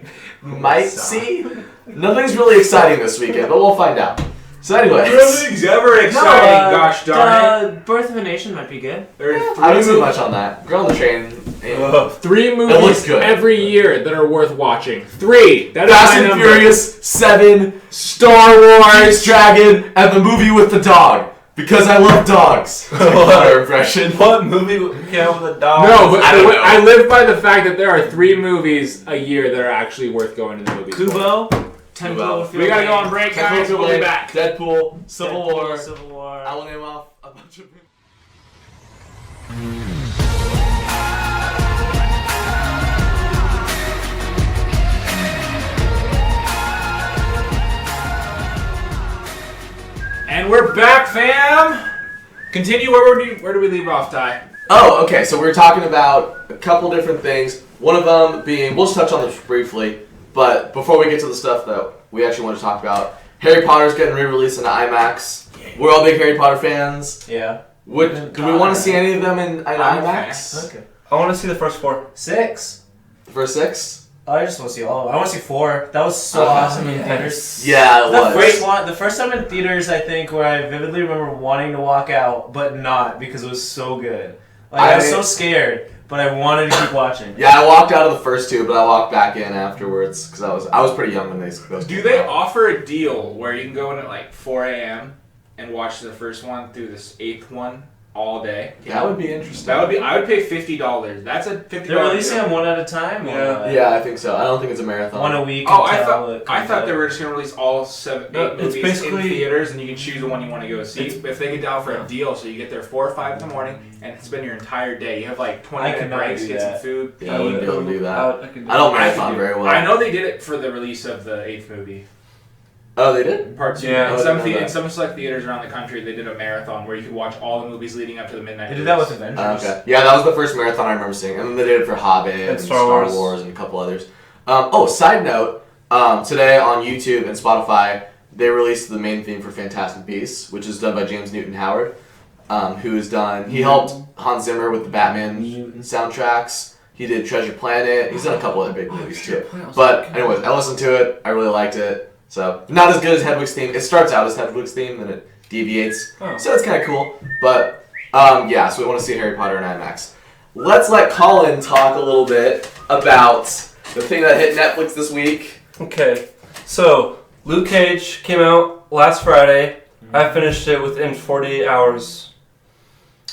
might see. Nothing's really exciting this weekend, but we'll find out. So anyway, Nothing's ever exciting, gosh darn it. Birth of a Nation might be good. There are I haven't seen much on that. Girl on the Train. three looks movies good. every year that are worth watching. 3. That is Fast my and number. Furious, 7, Star Wars, Dragon, and the movie with the dog. Because I love dogs. Her impression. What movie came out with a dog? No, but I don't know. I live by the fact that there are 3 movies a year that are actually worth going to the movies. for. Kubo. 10 Kubo. Cloverfield We gotta go Lane, on break, guys. We'll be back. Deadpool, Civil War. Civil War. I will name off a bunch of. And we're back, fam. Continue. Where do we leave off, Ty? Oh, okay. So we're talking about a couple different things. One of them being, we'll just touch on this briefly, but before we get to the stuff that we actually want to talk about, Harry Potter's getting re-released in IMAX. We're all big Harry Potter fans. Yeah. Do we want to see any of them in IMAX? Okay. I want to see the first 4. 6. The first 6? I just want to see all of them. I want to see 4. That was so awesome in theaters. Yeah, it was. The first time in theaters, I think, where I vividly remember wanting to walk out, but not because it was so good. Like I was so scared, but I wanted to keep watching. Yeah, I walked out of the first 2, but I walked back in afterwards because I was pretty young when those Do came they out. offer a deal where you can go in at like 4 a.m. and watch the first one through this 8th one all day? That would be interesting. I would pay $50. That's a $50. They're releasing them one at a time? Yeah. Or Yeah, I think so. I don't think it's a marathon. one a week. Oh, I until it thought comes they out. were just gonna release all 8 No, it's movies in basically- theaters, and you can choose the one you want to go see. If they could offer a deal, so you get there 4 or 5 in the morning and spend your entire day. You have like 20 I could minute not breaks, do get some that. food. Yeah, I wouldn't be able to do that. I could do I don't I marathon could do very it. well. I know they did it for the release of the 8th movie. Oh, they did? Part 2. Yeah. In I some, didn't know that. in some select theaters around the country, they did a marathon where you could watch all the movies leading up to the midnight. They did that with release. Avengers. Okay. Yeah, that was the first marathon I remember seeing. And then they did it for Hobbit and Star Star Wars. Wars and a couple others. Side note, today on YouTube and Spotify, they released the main theme for Fantastic Beasts, which is done by James Newton Howard, he helped Hans Zimmer with the Batman soundtracks. He did Treasure Planet. He's done a couple other big movies too. But anyways, I listened to it. I really liked it. So not as good as Hedwig's theme. It starts out as Hedwig's theme, then it deviates. Oh. So it's kind of cool. But so we want to see Harry Potter in IMAX. Let's let Colin talk a little bit about the thing that hit Netflix this week. Okay, so Luke Cage came out last Friday. I finished it within 48 hours.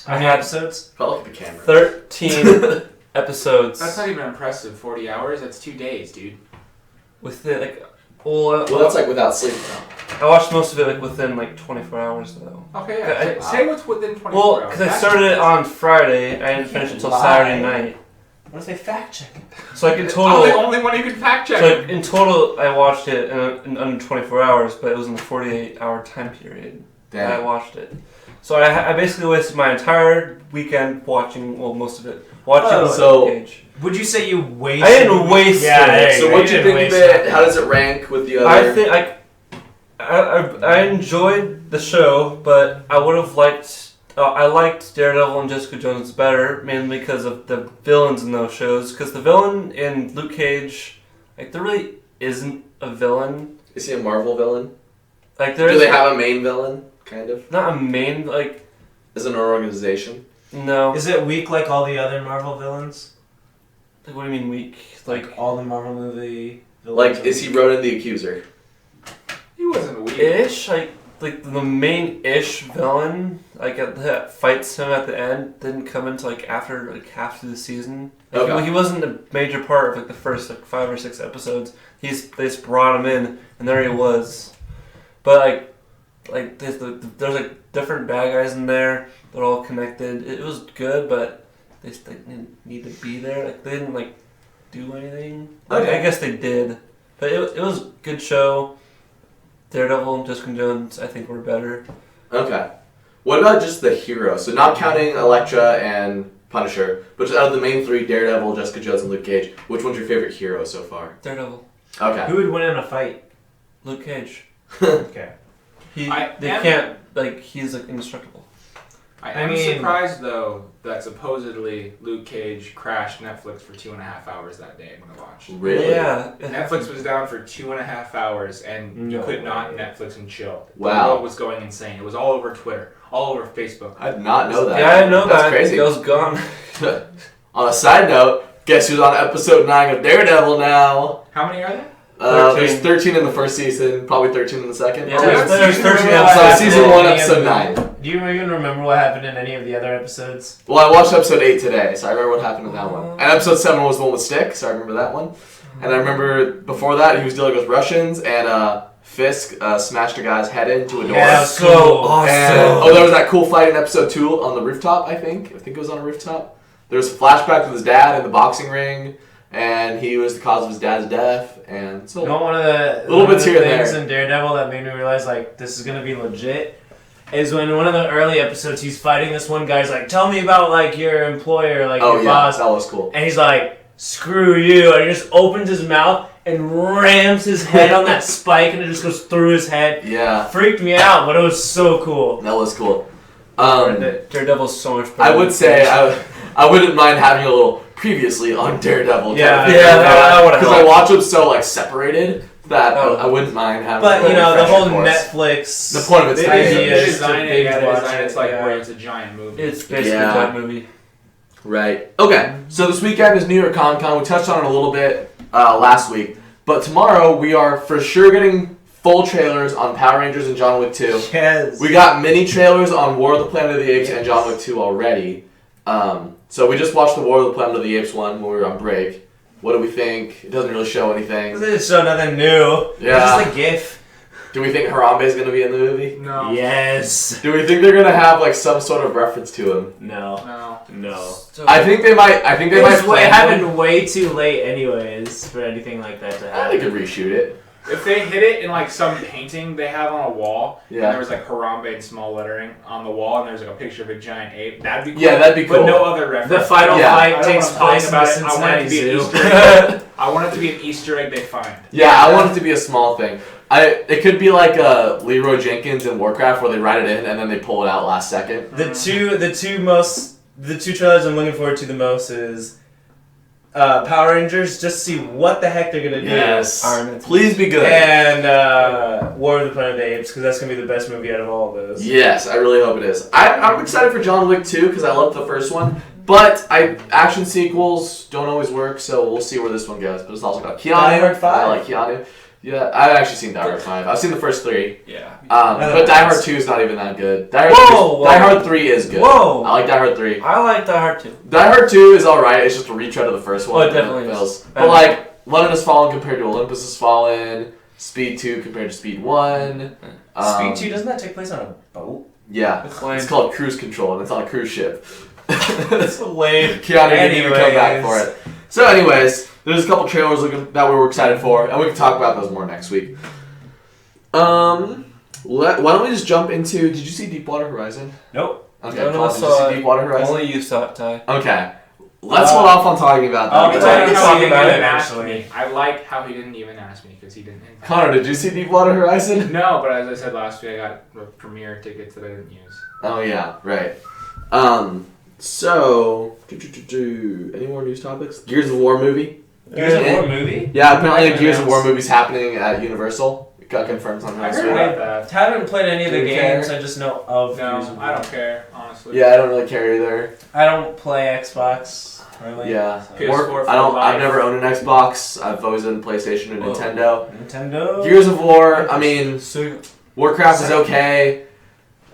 How many episodes? Look at the camera. 13 episodes. That's not even impressive. 40 hours? That's 2 days, dude. Within like Well, that's like without sleep though. I watched most of it like within like 24 hours though. Okay, yeah. Say what's within 24 Well, hours. because I started it on Friday, I didn't finish it until Saturday night. What if they fact check it? So like in I'm total, the only one who can fact check so it. like in total, I watched it in under 24 hours, but it was in the 48-hour time period that I watched it. So I basically wasted my entire weekend watching, well, most of it watching Luke Cage. Would you say you wasted? I didn't waste it. So what do you think of it? How does it rank with the other? I think I enjoyed the show, but I would have liked. I liked Daredevil and Jessica Jones better, mainly because of the villains in those shows. Because the villain in Luke Cage, like, there really isn't a villain. Is he a Marvel villain? Like, do they have a main villain? Kind of. Not a main, like. Is it an organization? No. Is it weak like all the other Marvel villains? Like, what do you mean weak? Like all the Marvel movie villains? Like, is he Ronan the Accuser? He wasn't weak. Ish, like the main ish villain, like that fights him at the end, didn't come until like after like half of the season. Like, Okay. he wasn't a major part of like the first like 5 or 6 episodes. They just brought him in, and there he was. But like there's like different bad guys in there. They're all connected. It was good, but they just didn't need to be there. Like they didn't like do anything. Okay. I guess they did, but it was a good show. Daredevil and Jessica Jones, I think, were better. Okay. What about just the hero? So not counting Elektra and Punisher, but just out of the main 3, Daredevil, Jessica Jones, and Luke Cage, which one's your favorite hero so far? Daredevil. Okay. Who would win in a fight? Luke Cage. Okay. He's like indestructible. I am mean- surprised though that supposedly Luke Cage crashed Netflix for 2.5 hours that day when I watched. Really? Yeah. Netflix was down for 2.5 hours, and you No could not way. Netflix and chill. The Wow. world was going insane. It was all over Twitter, all over Facebook. I did not know that. Yeah, I know That's that. crazy. It was gone. On a side note, guess who's on episode 9 of Daredevil now? How many are there? 13. There's 13 in the first season, probably 13 in the second. Yeah, Oh, there's that's 13 season episodes. So season Any 1, of episode the- 9. Do you even remember what happened in any of the other episodes? Well, I watched episode 8 today, so I remember what happened in that one. And episode 7 was the one with Stick, so I remember that one. And I remember before that, he was dealing with Russians, and Fisk smashed a guy's head into a door. Yeah, so cool. awesome. And, there was that cool fight in episode 2 on the rooftop, I think. I think it was on a rooftop. There was a flashback with his dad in the boxing ring, and he was the cause of his dad's death. And so, You know, one of the Little bits here and things there. in Daredevil that made me realize like this is gonna be legit is when in one of the early episodes he's fighting this one guy. He's like, "Tell me about like your employer, like oh your yeah, boss," that was cool. and he's like, "Screw you!" And he just opens his mouth and rams his head on that spike, and it just goes through his head. Yeah, Freaked me out, but it was so cool. that was cool. Daredevil's so much better. I would say I wouldn't mind having a little previously on Daredevil. Yeah, that would've because I helped. watch them so like separated that Oh. I wouldn't mind having. But a you know the refresher whole course. Netflix. The point of it's the nice. idea They is to design it, binge yeah, they watch design it. It's like yeah. where it's a giant movie. It's basically Yeah. a giant movie. Right. Okay. So this weekend is New York Comic Con. We touched on it a little bit last week, but tomorrow we are for sure getting full trailers on Power Rangers and John Wick 2. Yes. We got mini trailers on War of the Planet of the Apes and Yes. John Wick 2 already. So we just watched the War of the Planet of the Apes one when we were on break. What do we think? It doesn't really show anything. They just show nothing new. Yeah. It's just a GIF. Do we think Harambe is going to be in the movie? No. Yes. Do we think they're going to have like some sort of reference to him? No. No. No. So, I think they might. I think they might It plan one. happened way too late, anyways, for anything like that to They happen. could reshoot it. If they hit it in like some painting they have on a wall, Yeah. and there was like Harambe in small lettering on the wall, and there's like a picture of a giant ape, that'd be cool. Yeah, that'd be cool. But no other reference. The final Yeah. I fight don't takes wanna complain place in the about it. I want it Cincinnati to be an Zoo. Easter egg. I want it to be an Easter egg they find. Yeah, I want it to be a small thing. It could be like Leroy Jenkins in Warcraft where they write it in and then they pull it out last second. The two trailers I'm looking forward to the most is Power Rangers, just to see what the heck they're gonna do. Yes. Iron Man. Please be good. And War of the Planet of the Apes, because that's gonna be the best movie out of all of those. Yes, I really hope it is. I'm excited for John Wick 2 because I loved the first one. But action sequels don't always work, so we'll see where this one goes. But it's also got Keanu. Die Hard 5. I like Keanu. Yeah, I've actually seen Die Hard 5. I've seen the first 3. Yeah. But Die Hard 2 is not even that good. Die Whoa! Hard 3 is good. Whoa! I like Die Hard 3. I like Die Hard too. Die Hard 2 is alright, it's just a retread of the first one. Oh, it definitely is. But like, London Has Fallen compared to Olympus Has Fallen, Speed 2 compared to Speed 1. Speed 2, doesn't that take place on a boat? Yeah, Lame. it's called Cruise Control, and it's on a cruise ship. That's lame. Keanu didn't even come back for it. So anyways, there's a couple trailers that we were excited for, and we can talk about those more next week. Why don't we just jump into... Did you see Deepwater Horizon? Nope. Okay, None of Colin, us did you saw see it. Deepwater Horizon? Only you saw it, Ty. Okay. Let's hold off on talking about that. Oh, because but I I didn't can talk see about it it. actually. I like how he didn't even ask me because he didn't invite me. Connor, did you see Deepwater Horizon? No, but as I said last week, I got premiere tickets that I didn't use. Oh yeah, right. So, any more news topics? Gears of War movie? Gears of War movie? Yeah, apparently a Gears of War announced. movie's happening at Universal. It got confirmed sometime I this heard week. about that. I haven't played any of the Do you games. care? I just know of Gears of No, War. I don't care, honestly. Yeah, I don't really care either. I don't play Xbox, really. Yeah. So. PS4 for I've life. never owned an Xbox. I've always owned PlayStation and Whoa. Nintendo. Nintendo. Gears of War, I mean, So, Warcraft is okay.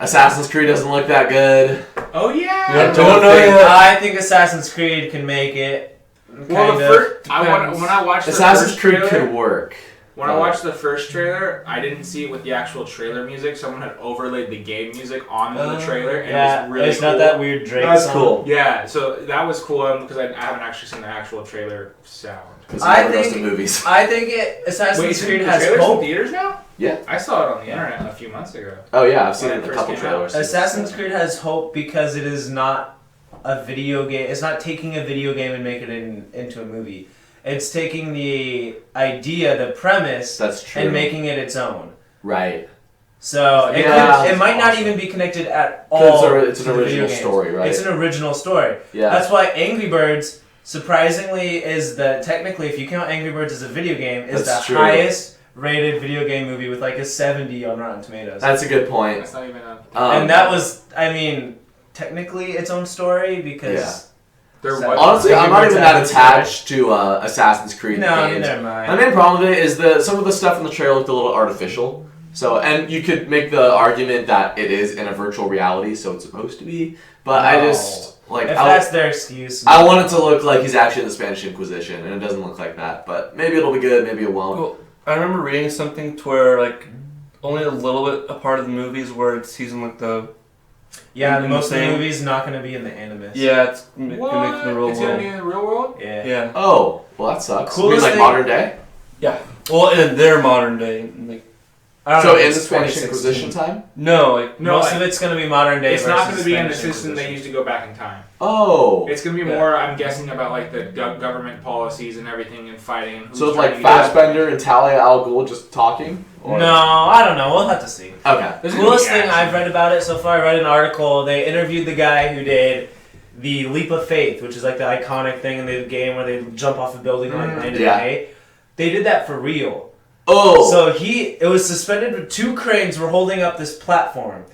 Assassin's Creed doesn't look that good. Oh yeah. I don't don't know think- yet. I think Assassin's Creed can make it. Well, Kind the of. first when I watched the Assassin's first Creed trailer, could work. when I watched the first trailer, I didn't see it with the actual trailer music. Someone had overlaid the game music onto the trailer, and Yeah, it was really it's cool. not that weird Drake That's song. cool. Yeah, so that was cool because I haven't actually seen the actual trailer sound. Because I never goes to think- movies. I think Assassin's Wait, Creed the has trailer's in hope. theaters now? Yeah. I saw it on the internet a few months ago. Oh yeah, I've seen When it in it a first couple came out. trailers. Assassin's Creed has hope because it is not a video game. It's not taking a video game and making it into a movie. It's taking the idea, the premise, That's true. and making it its own. Right. So it, Yeah. it might not Awesome. even be connected at 'Cause all. it's to an the video original games. story, right? It's an original story. Yeah. That's why Angry Birds, surprisingly, is technically, if you count Angry Birds as a video game, is That's the true. highest rated video game movie with like a 70 on Rotten Tomatoes. That's a good point. That's not even a. And that was, I mean, technically its own story because. Yeah. There So- was. Honestly, I'm Angry not Birds even that has- attached to Assassin's Creed No, games. never My mind. main problem with it is that some of the stuff in the trailer looked a little artificial. So, and you could make the argument that it is in a virtual reality, so it's supposed to be. But I No. just like If I that's their excuse. I want it to look like he's actually in the Spanish Inquisition, and it doesn't look like that. But maybe it'll be good, maybe it won't. well, I remember reading something to where, like, only a little bit a part of the movies where it's using, like, the... Yeah, in most of the thing. movie's not going to be in the Animus. Yeah, it's What? gonna make the real It's gonna world. be in the real world? Yeah. Yeah. Oh, well that sucks. Coolest You mean like thing- modern day? Well, in their modern day. Like, I don't So know, in the it's Spanish 2016. Inquisition time? no, like... No, Most of it's going to be modern day. It's not versus going to be in the Spanish system they Inquisition. used to go back in time. Oh. It's going to be Yeah. more, I'm guessing, about like the government policies and everything and fighting. And who's So it's trying like to get- Fassbender and Talia al Ghul just talking? Or- No, I don't know. We'll have to see. Okay. There's The gonna coolest be thing action. I've read about it so far, I read an article. They interviewed the guy who did the Leap of Faith, which is like the iconic thing in the game where they jump off a building and like land in Yeah. the hay. They did that for real. Oh. So it was suspended with two cranes were holding up this platform,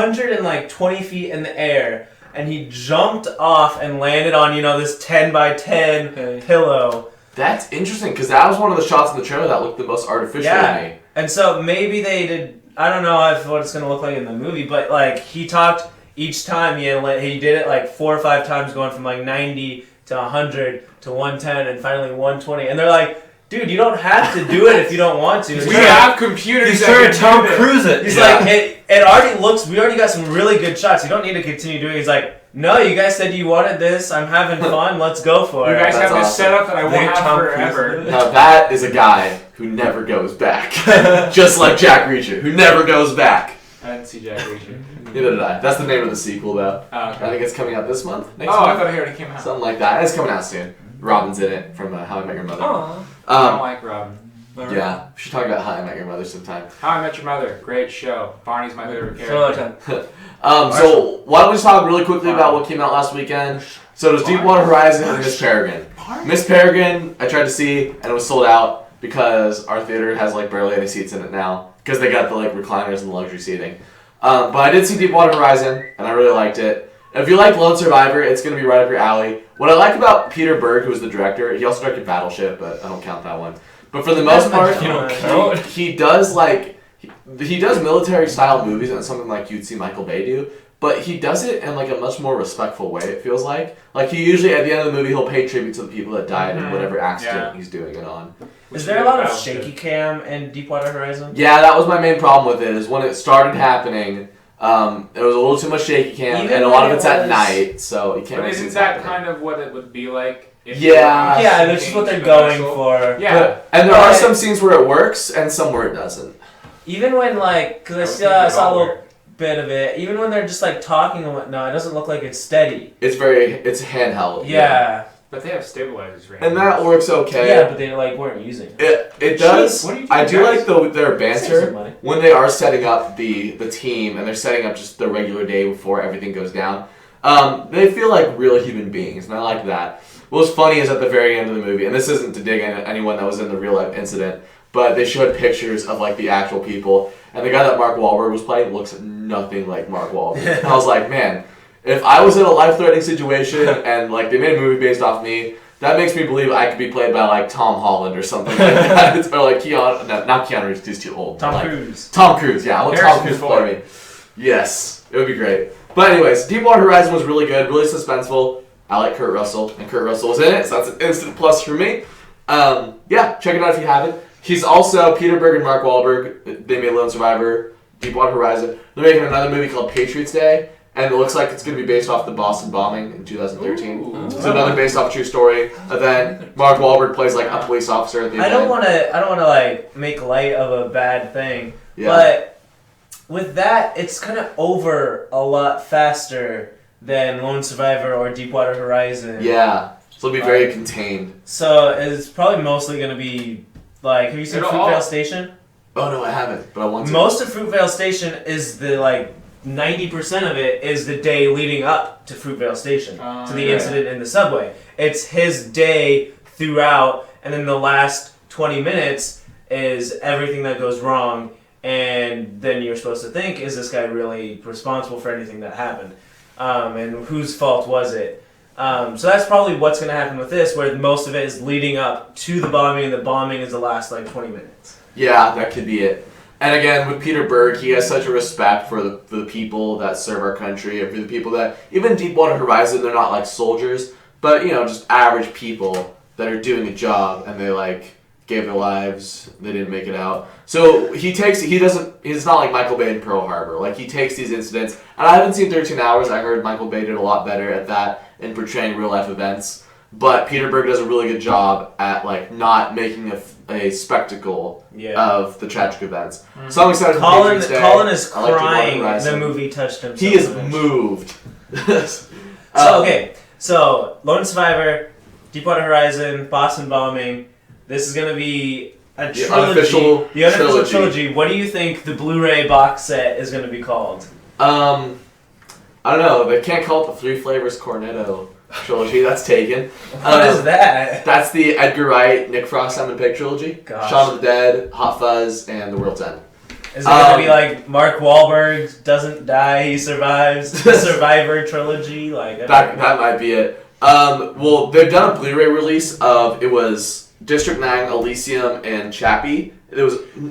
120 feet in the air, and he jumped off and landed on, this 10 by 10 Okay. pillow. That's interesting because that was one of the shots in the trailer that looked the most artificial Yeah. to me. And so maybe they did. I don't know what it's gonna look like in the movie, but like he talked each time he did it like 4 or 5 times, going from like 90 to 100 to 110 and finally 120. And they're like, dude, you don't have to do it if you don't want to. We have computers He's that trying can to Tom do this. Cruise it. He's Yeah. like, it already looks. We already got some really good shots. You don't need to continue doing it. He's like, no, you guys said you wanted this. I'm having fun. Let's go for You it. guys That's have this awesome. setup that I won't They have Tom Cruise forever. it. Now that is a guy who never goes back. Just like Jack Reacher, who never goes back. I didn't see Jack Reacher. Neither did I. That's the name of the sequel, though. Oh, I okay. think it's coming out this month. Next Oh, I month? thought he already came out. Something like that. It's coming out soon. Robin's in it from How I Met Your Mother. Aw. I don't Um, like Robin. yeah, we should talk about How I Met Your Mother sometime. How I Met Your Mother, great show. Barney's my favorite So much character. time. So why don't we just talk really quickly about what came out last weekend? So it was Deepwater Horizon and Miss Peregrine. Miss Peregrine, I tried to see and it was sold out because our theater has like barely any seats in it now because they got the like recliners and the luxury seating. But I did see Deepwater Horizon and I really liked it. If you like Lone Survivor, it's going to be right up your alley. What I like about Peter Berg, who was the director, he also directed Battleship, but I don't count that one. But for the most part, You don't count. he does like he does military style movies and it's something like you'd see Michael Bay do. but he does it in like a much more respectful way. It feels like he usually at the end of the movie he'll pay tribute to the people that died in whatever accident he's doing it on. Is there a lot of shaky cam in Deepwater Horizon? Yeah, that was my main problem with it. Is when it started happening, there was a little too much shaky cam, and a lot of it's at night, so you can't. But isn't that kind of what it would be like? Yeah, that's just what they're going for. Yeah, and there are some scenes where it works and some where it doesn't. Even when because I saw a little bit of it. Even when they're just like talking and whatnot, it doesn't look like it's steady. It's handheld. Yeah. But they have stabilizers right and that works okay. Yeah, but they weren't using it. It does. What are you doing, I do guys? like their banter when they are setting up the team and they're setting up just the regular day before everything goes down. They feel like real human beings, and I like that. What's funny is at the very end of the movie, and this isn't to dig into anyone that was in the real life incident, but they showed pictures of like the actual people, and the guy that Mark Wahlberg was playing looks nothing like Mark Wahlberg. And I was like, man, if I was in a life-threatening situation and like they made a movie based off me, that makes me believe I could be played by like Tom Holland or something like that. Or like Keanu, no, not Keanu Reeves, he's too old. Tom Cruise. Tom Cruise, yeah, I want Tom Cruise to play me. Yes, it would be great. But anyways, Deepwater Horizon was really good, really suspenseful. I like Kurt Russell, and Kurt Russell was in it, so that's an instant plus for me. Yeah, check it out if you haven't. He's also Peter Berg and Mark Wahlberg. They made Lone Survivor, Deepwater Horizon. They're making another movie called Patriots Day. And it looks like it's going to be based off the Boston bombing in 2013. Ooh. It's another based off a true story. And then Mark Wahlberg plays like a police officer at the end. I don't want to like make light of a bad thing, Yeah. but with that, it's kind of over a lot faster than Lone Survivor or Deepwater Horizon. Yeah, so it'll be very contained. So it's probably mostly going to be like, have you seen Fruitvale Station? Oh no, I haven't, but I want to. Most of Fruitvale Station is the 90% of it is the day leading up to Fruitvale Station, to the incident in the subway. It's his day throughout, and then the last 20 minutes is everything that goes wrong, and then you're supposed to think, is this guy really responsible for anything that happened? And whose fault was it? So that's probably what's going to happen with this, where most of it is leading up to the bombing, and the bombing is the last 20 minutes. Yeah, that could be it. And again, with Peter Berg, he has such a respect for the people that serve our country, and for the people that, even Deepwater Horizon, they're not like soldiers, but just average people that are doing a job, and they gave their lives, they didn't make it out. So he's not like Michael Bay in Pearl Harbor. He takes these incidents, and I haven't seen 13 Hours, I heard Michael Bay did a lot better at that in portraying real life events. But Peter Berg does a really good job at not making a spectacle of the tragic events. Mm-hmm. So I'm excited for Patriots Day. Colin is crying. The movie touched him. He is moved. So Lone Survivor, Deepwater Horizon, Boston bombing. This is gonna be a trilogy. The unofficial trilogy. What do you think the Blu-ray box set is gonna be called? I don't know. They can't call it the Three Flavors Cornetto trilogy. That's taken. What is that? That's the Edgar Wright, Nick Frost, Simon Pegg trilogy. Gosh. Shaun of the Dead, Hot Fuzz, and The World's End. Is it gonna be like Mark Wahlberg doesn't die, he survives? The Survivor trilogy, that might be it. Well, they've done a Blu-ray release of it was District 9, Elysium, and Chappie.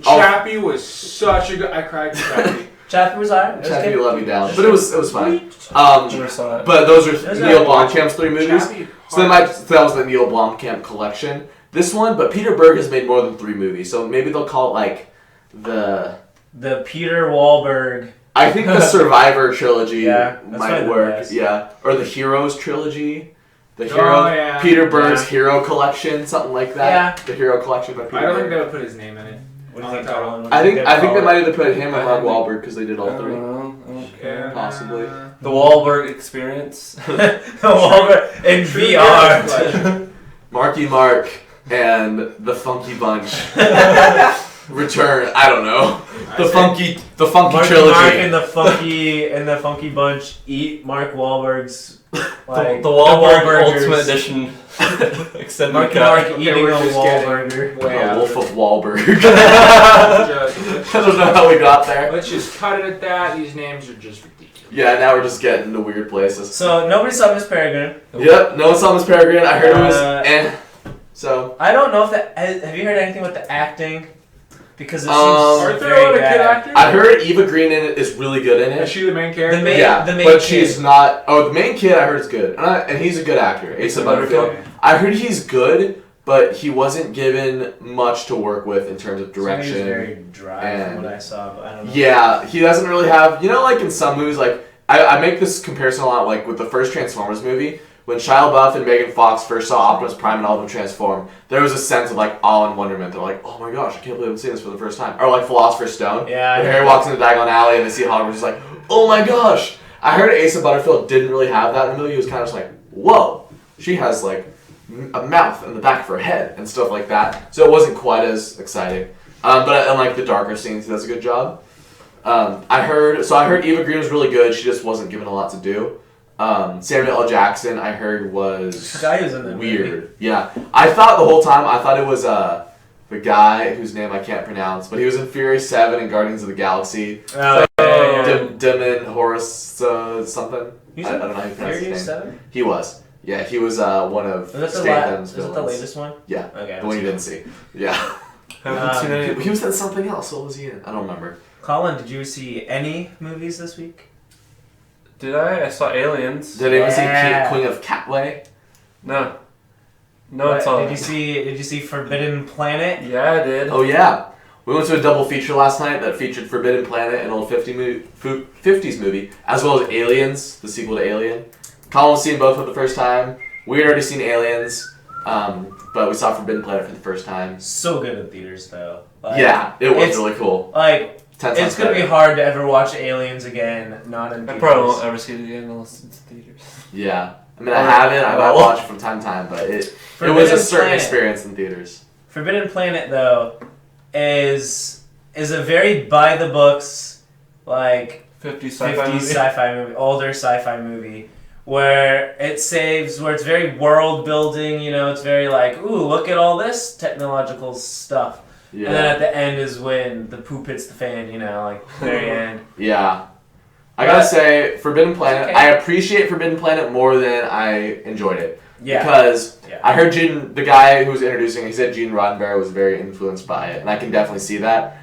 Chappie was such a good. I cried to Chappie. Chappie was alright. Chappie let me down, but it was fine. Never saw it. But those are Neil Blomkamp's 3 movies. Chappie, So that was the Neil Blomkamp collection. This one, but Peter Berg has made more than 3 movies, so maybe they'll call it the Peter Wahlberg. I think the Survivor trilogy might work. Best. Yeah, or the Heroes trilogy. Yeah. Peter Berg's Hero Collection, something like that. Yeah. The Hero Collection by Peter I don't Berg. think they would put his name in it. What do you think, Colin? I think they might either put him or Mark Wahlberg because they did all 3. Possibly. The Wahlberg Experience. The Wahlberg in VR. Marky Mark and the Funky Bunch return. I don't know. The funky Marky trilogy. Mark and the Funky Bunch eat Mark Wahlberg's the Wahlberg Ultimate Edition extended Marky cut. Mark eating a Wahlburger. Wolf of Wahlberg. I don't know how we got there. Let's just cut it at that. These names are just ridiculous. Yeah, now we're just getting into weird places. So nobody saw Miss Peregrine. Yep, no one saw Miss Peregrine. I heard it was So I don't know if that. Have you heard anything about the acting? Because it Aren't seems there a very lot of kid bad. actors? I heard Eva Green in it is really good in Is it. she the main character? The main but kid. she's not. Oh, the main kid I heard is good, and he's a good actor. Asa Butterfield. Okay. I heard he's good, but he wasn't given much to work with in terms of direction. He's very dry and- from what I saw, but I don't know. Yeah, he doesn't really have. You know, like in some movies, like I make this comparison a lot, like with the first Transformers movie. When Shia LaBeouf and Megan Fox first saw Optimus Prime and all of them transform, there was a sense of like awe and wonderment. They're like, "Oh my gosh, I can't believe I'm seeing this for the first time." Or like Philosopher's Stone. Yeah. When Harry walks into Diagon Alley and they see Hogwarts, he's like, "Oh my gosh!" I heard Asa Butterfield didn't really have that in the movie. He was kind of just like, "Whoa, she has like a mouth in the back of her head and stuff like that." So it wasn't quite as exciting. But in like the darker scenes, he does a good job. I heard Eva Green was really good. She just wasn't given a lot to do. Samuel L. Jackson, I heard was The guy who's in the weird. movie. Yeah, I thought the whole time it was the guy whose name I can't pronounce, but he was in Fury 7 and Guardians of the Galaxy. Oh, yeah. Demon Horace something. He's I in don't know how you pronounce Furious his name. 7? He was. Yeah, he was one of Is that Statham's is it the villains. latest one? Yeah, Okay. the one you didn't see. Yeah. Haven't seen any. He was in something else. What was he in? I don't remember. Colin, did you see any movies this week? Did I? I saw Aliens. Did anyone Yeah. see Queen of Catway? No. No one saw Did it. you see Forbidden Planet? Yeah, I did. Oh yeah. We went to a double feature last night that featured Forbidden Planet, an old 50s movie, as well as Aliens, the sequel to Alien. Colin was seeing both for the first time. We had already seen Aliens, but we saw Forbidden Planet for the first time. So good in theaters though. Like, Yeah, it was it's- really cool. Like 10 it's times gonna be better. hard to ever watch Aliens again, not in I theaters. probably won't ever see it again unless it's in theaters. Yeah. I mean, I haven't. I might watch it from time to time, but it was a Forbidden certain Planet. experience in theaters. Forbidden Planet though is a very by the books like 50 sci-fi 50s movie. sci-fi movie, older sci-fi movie, where it's very world building, you know, it's very like, ooh, look at all this technological stuff. Yeah. And then at the end is when the poop hits the fan, you know, like very end. Yeah. I gotta say, Forbidden Planet, Okay. I appreciate Forbidden Planet more than I enjoyed it. Yeah. Because Yeah. I heard the guy who was introducing it, he said Gene Roddenberry was very influenced by it, and I can definitely see that.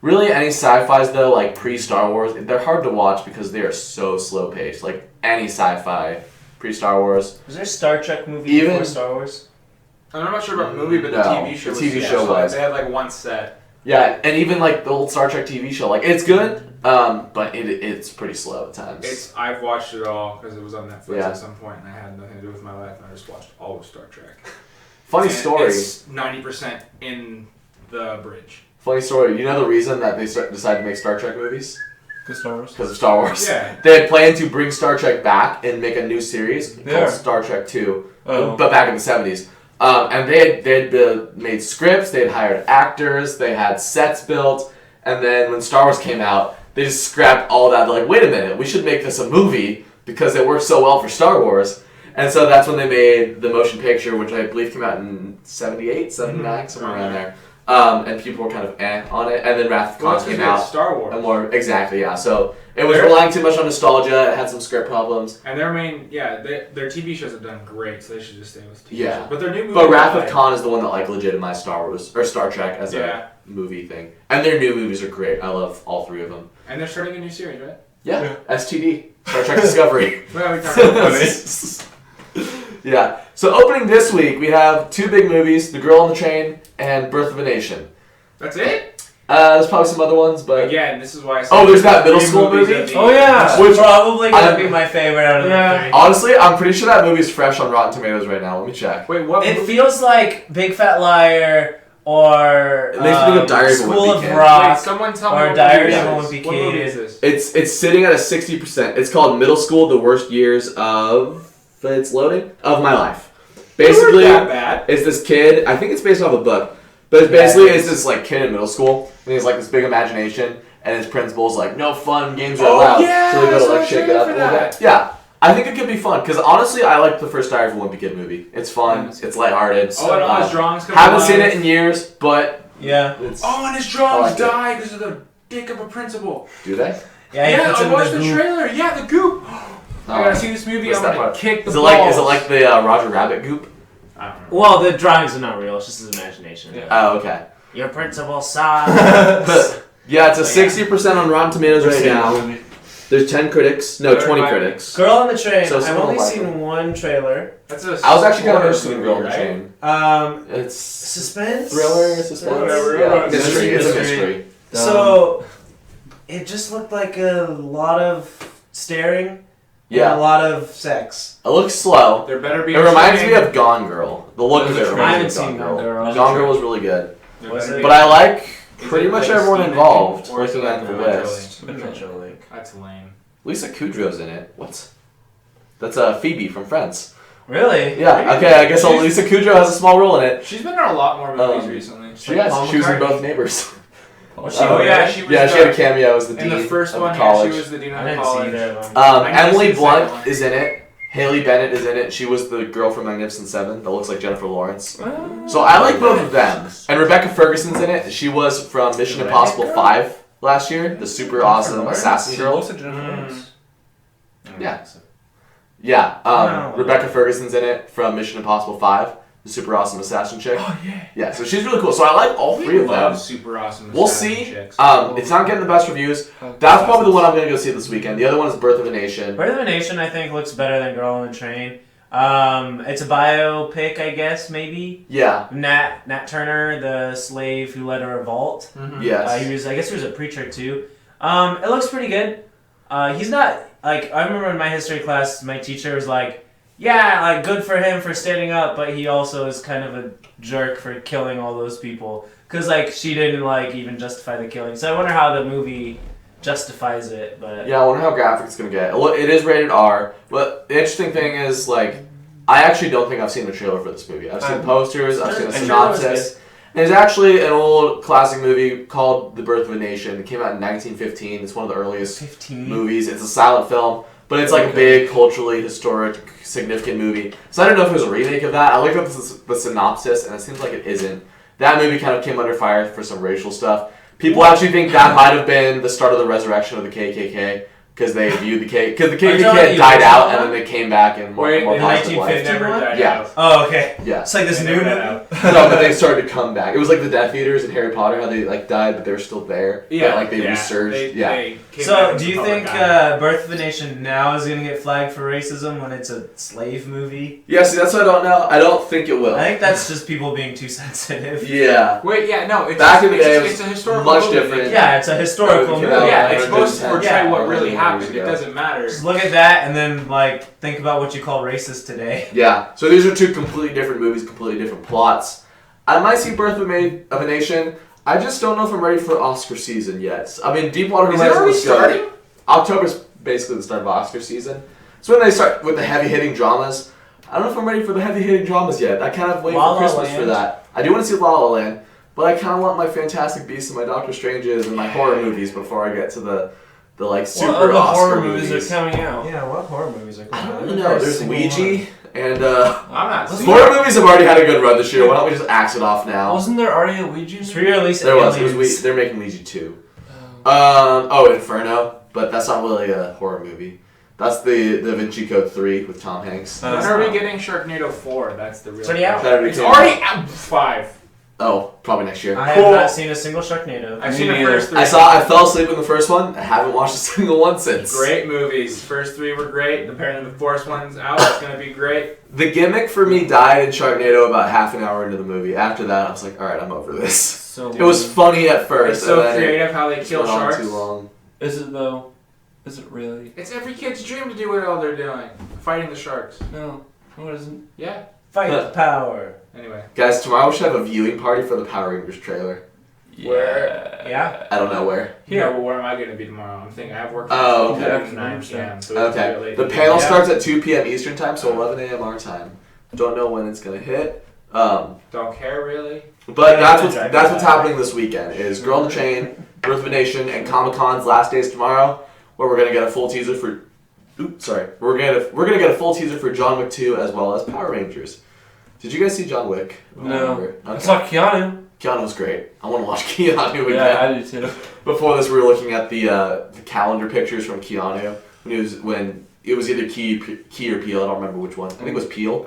Really, any sci-fis though, like pre-Star Wars, they're hard to watch because they are so slow-paced. Like any sci-fi pre-Star Wars. Was there a Star Trek movie Even- before Star Wars? I'm not sure about the movie, but the No, TV show the was TV yeah, show so was. They had like one set. Yeah, and even like the old Star Trek TV show, like it's good, but it's pretty slow at times. I've watched it all because it was on Netflix Yeah. at some point, and I had nothing to do with my life, and I just watched all of Star Trek. Funny And story. It's 90% in the bridge. Funny story. You know the reason that they decided to make Star Trek movies? Good Star Wars. Because of Star Wars. Yeah. They had planned to bring Star Trek back and make a new series Yeah. called Star Trek 2, Oh. but back in the 70s. And they had made scripts, they had hired actors, they had sets built, and then when Star Wars came out, they just scrapped all that. They're like, wait a minute, we should make this a movie because it worked so well for Star Wars. And so that's when they made the motion picture, which I believe came out in 78, 79, somewhere around there. And people were kind of on it. And then Wrath of Well, Khan that's came because out. Star Wars. And more, exactly, yeah. So it was They're- relying too much on nostalgia. It had some script problems. And their main, their TV shows have done great, so they should just stay with TV Yeah. shows. But their new movie. But Wrath of like, Khan is the one that like legitimized Star Wars or Star Trek as Yeah. a movie thing. And their new movies are great. I love all three of them. And they're starting a new series, right? Yeah, STD, Star Trek Discovery. Well, we talked about it. Yeah. So opening this week, we have two big movies: The Girl on the Train and Birth of a Nation. That's it? There's probably some other ones, but Again, this is why I said Oh, there's that middle three school movies movie? of the- Oh, yeah. Which- Which probably gonna I'm- be my favorite out of Yeah. the three. honestly, I'm pretty sure that movie's fresh on Rotten Tomatoes right now. Let me check. Wait, what It movie? feels like Big Fat Liar or It makes me think of Diary of a School Wimpy of Kid. Wait, Rock. someone tell me or what Diary movie of it a is. Wimpy What movie Kid. is this? It's sitting at a 60%. It's called Middle School: The Worst Years of it's loading of my life. Basically, They weren't that bad. it's this kid. I think it's based off a book, but it's Yeah, basically it it's is. this like kid in middle school, and he has like this big imagination, and his principal's like, "No fun, games are Oh, allowed." yeah, so they go I to saw like a shake it trailer up a for little that. bit. Yeah, I think it could be fun because honestly, I like the first Diary of a Wimpy Kid movie. It's fun. It's lighthearted. Oh, and all his drawings come Haven't alive. seen it in years, but Yeah. it's. Oh, and his I drawings like it. die because of the dick of a principal. Do they? Yeah, he puts I it in watched the goop. trailer. Yeah, the goop. I gotta see this movie. What's I'm that gonna part? kick the Is it balls. like the Roger Rabbit goop? I don't know. Well, the drawings are not real. It's just his imagination. Yeah. Oh, okay. Your principal sucks. But yeah, it's a 60% on Rotten Tomatoes right now. There's 10 critics. No, 20 critics. Girl on the Train. So I've only like seen it. one trailer. That's I was actually kind of interested in Girl on the Train. It's Suspense? thriller, suspense. Yeah, mystery. It's a mystery. So, it just looked like a lot of staring. Yeah. And a lot of sex. It looks slow. There better be. It reminds me of Gone Girl. The look of it I reminds haven't me of seen Gone Gone Girl. Girl. Gone Girl was really good. Was it? But I like Is pretty it much like everyone Stephen involved King, or is it looking like at the Metro list. Link? That's lame. Lisa Kudrow's in it. What? That's Phoebe from Friends. Really? Yeah, okay, I guess Lisa Kudrow has a small role in it. She's been in a lot more movies recently. She was in both Neighbors. Oh yeah, she was. Yeah, she had a cameo as the dean in the first of one. college. Yeah, she was the dean I of didn't college. see either of them. Emily Blunt is in it. Haley Bennett is in it. She was the girl from Magnificent Seven that looks like Jennifer Lawrence. So I like both of them. And Rebecca Ferguson's in it. She was from Mission Impossible 5 last year. The super awesome assassin girl. Yeah. Yeah. No. Rebecca Ferguson's in it from Mission Impossible 5. The super awesome assassin chick. Oh yeah. Yeah, so she's really cool. So I like all three of them. Super awesome. We'll assassin see. chicks. It's not getting the best reviews. That's probably the one I'm going to go see this weekend. The other one is Birth of a Nation. Birth of a Nation, I think, looks better than Girl on the Train. It's a biopic, I guess, maybe. Yeah. Nat Turner, the slave who led a revolt. Yes. I guess he was a preacher too. It looks pretty good. He's not like I remember in my history class, my teacher was like, "Yeah, like good for him for standing up, but he also is kind of a jerk for killing all those people because like she didn't like even justify the killing." So I wonder how the movie justifies it, but Yeah, I wonder how graphic it's going to get. It is rated R, but the interesting thing is, like, I actually don't think I've seen the trailer for this movie. I've seen posters, I've seen a synopsis. And it's actually an old classic movie called The Birth of a Nation. It came out in 1915. It's one of the earliest 15 movies. It's a silent film, but it's like a big, culturally historic, significant movie. So I don't know if it was a remake of that. I looked up the synopsis, and it seems like it isn't. That movie kind of came under fire for some racial stuff. People actually think that might have been the start of the resurrection of the KKK because they viewed the KKK had died out and then they came back in more positive light. Never died Yeah. out. Oh, okay. Yeah. It's like this They new never movie. died out. No, but they started to come back. It was like the Death Eaters in Harry Potter, how they like died, but they were still there. Yeah, But, like they resurged. They came back So, and do you public think eye. Birth of a Nation now is going to get flagged for racism when it's a slave movie? Yeah, see, that's what I don't know. I don't think it will. I think that's just people being too sensitive. Yeah. Wait, yeah, no. It's Back in the day, it's a historical much movie. different. Yeah, it's a historical movie. Yeah, Yeah, it's supposed to portray yeah. what really Years happened. It ago. doesn't matter. Just look at that and then like think about what you call racist today. Yeah. So these are two completely different movies, completely different plots. I might see Birth of a Nation. I just don't know if I'm ready for Oscar season yet. I mean, Deepwater Is it Horizon already was good. starting? October's basically the start of Oscar season. It's when they start with the heavy-hitting dramas. I don't know if I'm ready for the heavy-hitting dramas yet. I kind of wait La for La Christmas Land. for that. I do want to see La La Land, but I kind of want my Fantastic Beasts and my Doctor Stranges and my horror movies before I get to the like super What other Oscar horror movies are coming out? Yeah, what horror movies are I coming out? don't know. There's Ouija and I'm not seeing horror movies have already had a good run this year. Why don't we just axe it off now? Wasn't there already a Ouija? Just re-release There was. Aliens. They're making Ouija 2. Inferno, but that's not really a horror movie. That's the Da Vinci Code 3 with Tom Hanks. When are we getting Sharknado 4? That's the real. It's already out. question. It's already out. 5. Oh, probably next year. I have not seen a single Sharknado. I've seen the neither. first 3. I fell asleep in the first one. I haven't watched a single one since. Great movies. First 3 were great. Apparently the fourth one's out. It's gonna be great. The gimmick for me died in Sharknado about half an hour into the movie. After that, I was like, all right, I'm over this. So It was funny at first. It's so and then creative how they it kill went on sharks. too long. Is it though? Is it really? It's every kid's dream to do what all they're doing. Fighting the sharks. No. No, it isn't. Yeah. Fight with power. Anyway. Guys, tomorrow we should have a viewing party for the Power Rangers trailer. Where? Yeah. I don't know where. Yeah, well, where am I going to be tomorrow? I'm thinking I have work Oh, from okay. 9 p.m. So it's Okay. really The panel Yeah. starts at 2 p.m. Eastern time, so 11 a.m. our time. Don't know when it's gonna hit. Don't care really. But Yeah, that's what's happening this weekend is Girl on the Train, Birth of a Nation, and Comic Con's last days tomorrow, where we're gonna get a full teaser for. We're gonna get a full teaser for John Wick 2 as well as Power Rangers. Did you guys see John Wick? No. I Okay. saw Keanu. Keanu was great. I want to watch Keanu again. Yeah, I do too. Before this, we were looking at the calendar pictures from Keanu when it was either Key or Peel. I don't remember which one. I think it was Peel.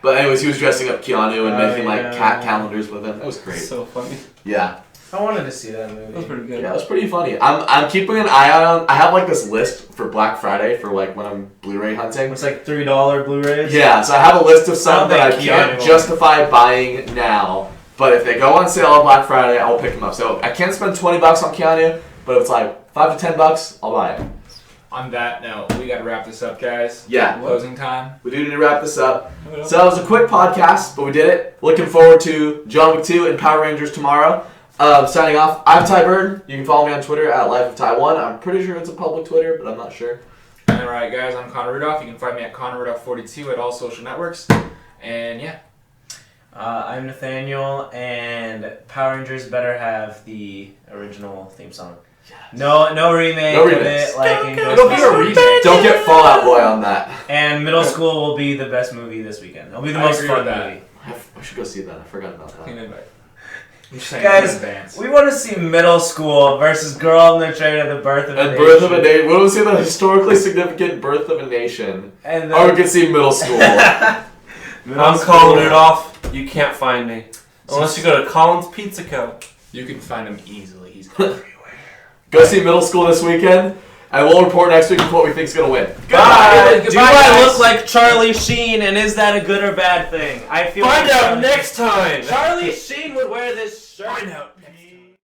But anyways, he was dressing up Keanu and Oh, making like yeah. cat calendars with him. It was great. So funny. Yeah. I wanted to see that That was movie. pretty good. Yeah, it was pretty funny. I'm keeping an eye on. I have like this list for Black Friday for like when I'm Blu-ray hunting. It's like $3 Blu-rays. Yeah, so I have a list of some that I think can't Keanu- justify buying now. But if they go on sale on Black Friday, I'll pick them up. So I can't spend $20 on Keanu, but if it's like $5 to $10, I'll buy it. On that note, we got to wrap this up, guys. Yeah, Closing time. we do need to wrap this up. So it was a quick podcast, but we did it. Looking forward to John Wick 2 and Power Rangers tomorrow. Signing off, I'm Ty Bird. You can follow me on Twitter at LifeOfTy1. I'm pretty sure it's a public Twitter, but I'm not sure. Alright, guys, I'm Connor Rudolph. You can find me at Connor Rudolph42 at all social networks. And yeah. I'm Nathaniel, and Power Rangers better have the original theme song. Yes. No remake No of remix. it like in It'll be a Ghostbusters. remake. Don't get Fallout Boy on that. And Middle School will be the best movie this weekend. It'll be the I most agree fun with that. movie. I should go see that. I forgot about that. Clean invite. I'm just saying Guys, in advance. We want to see Middle School versus Girl in the Train at the Birth of a At Nation. Birth of a Nation. We want to see the historically significant Birth of a Nation. And Or we can see Middle School. Middle I'm School. calling it off. You can't find me. Unless you go to Colin's Pizza Co. You can find him easily. He's everywhere. Go see Middle School this weekend, and we'll report next week with what we think is going to win. Bye. Goodbye, Do I guys. look like Charlie Sheen, and is that a good or bad thing? I feel Find like out Charlie- next time. Charlie Sheen would wear this shirt. Find out.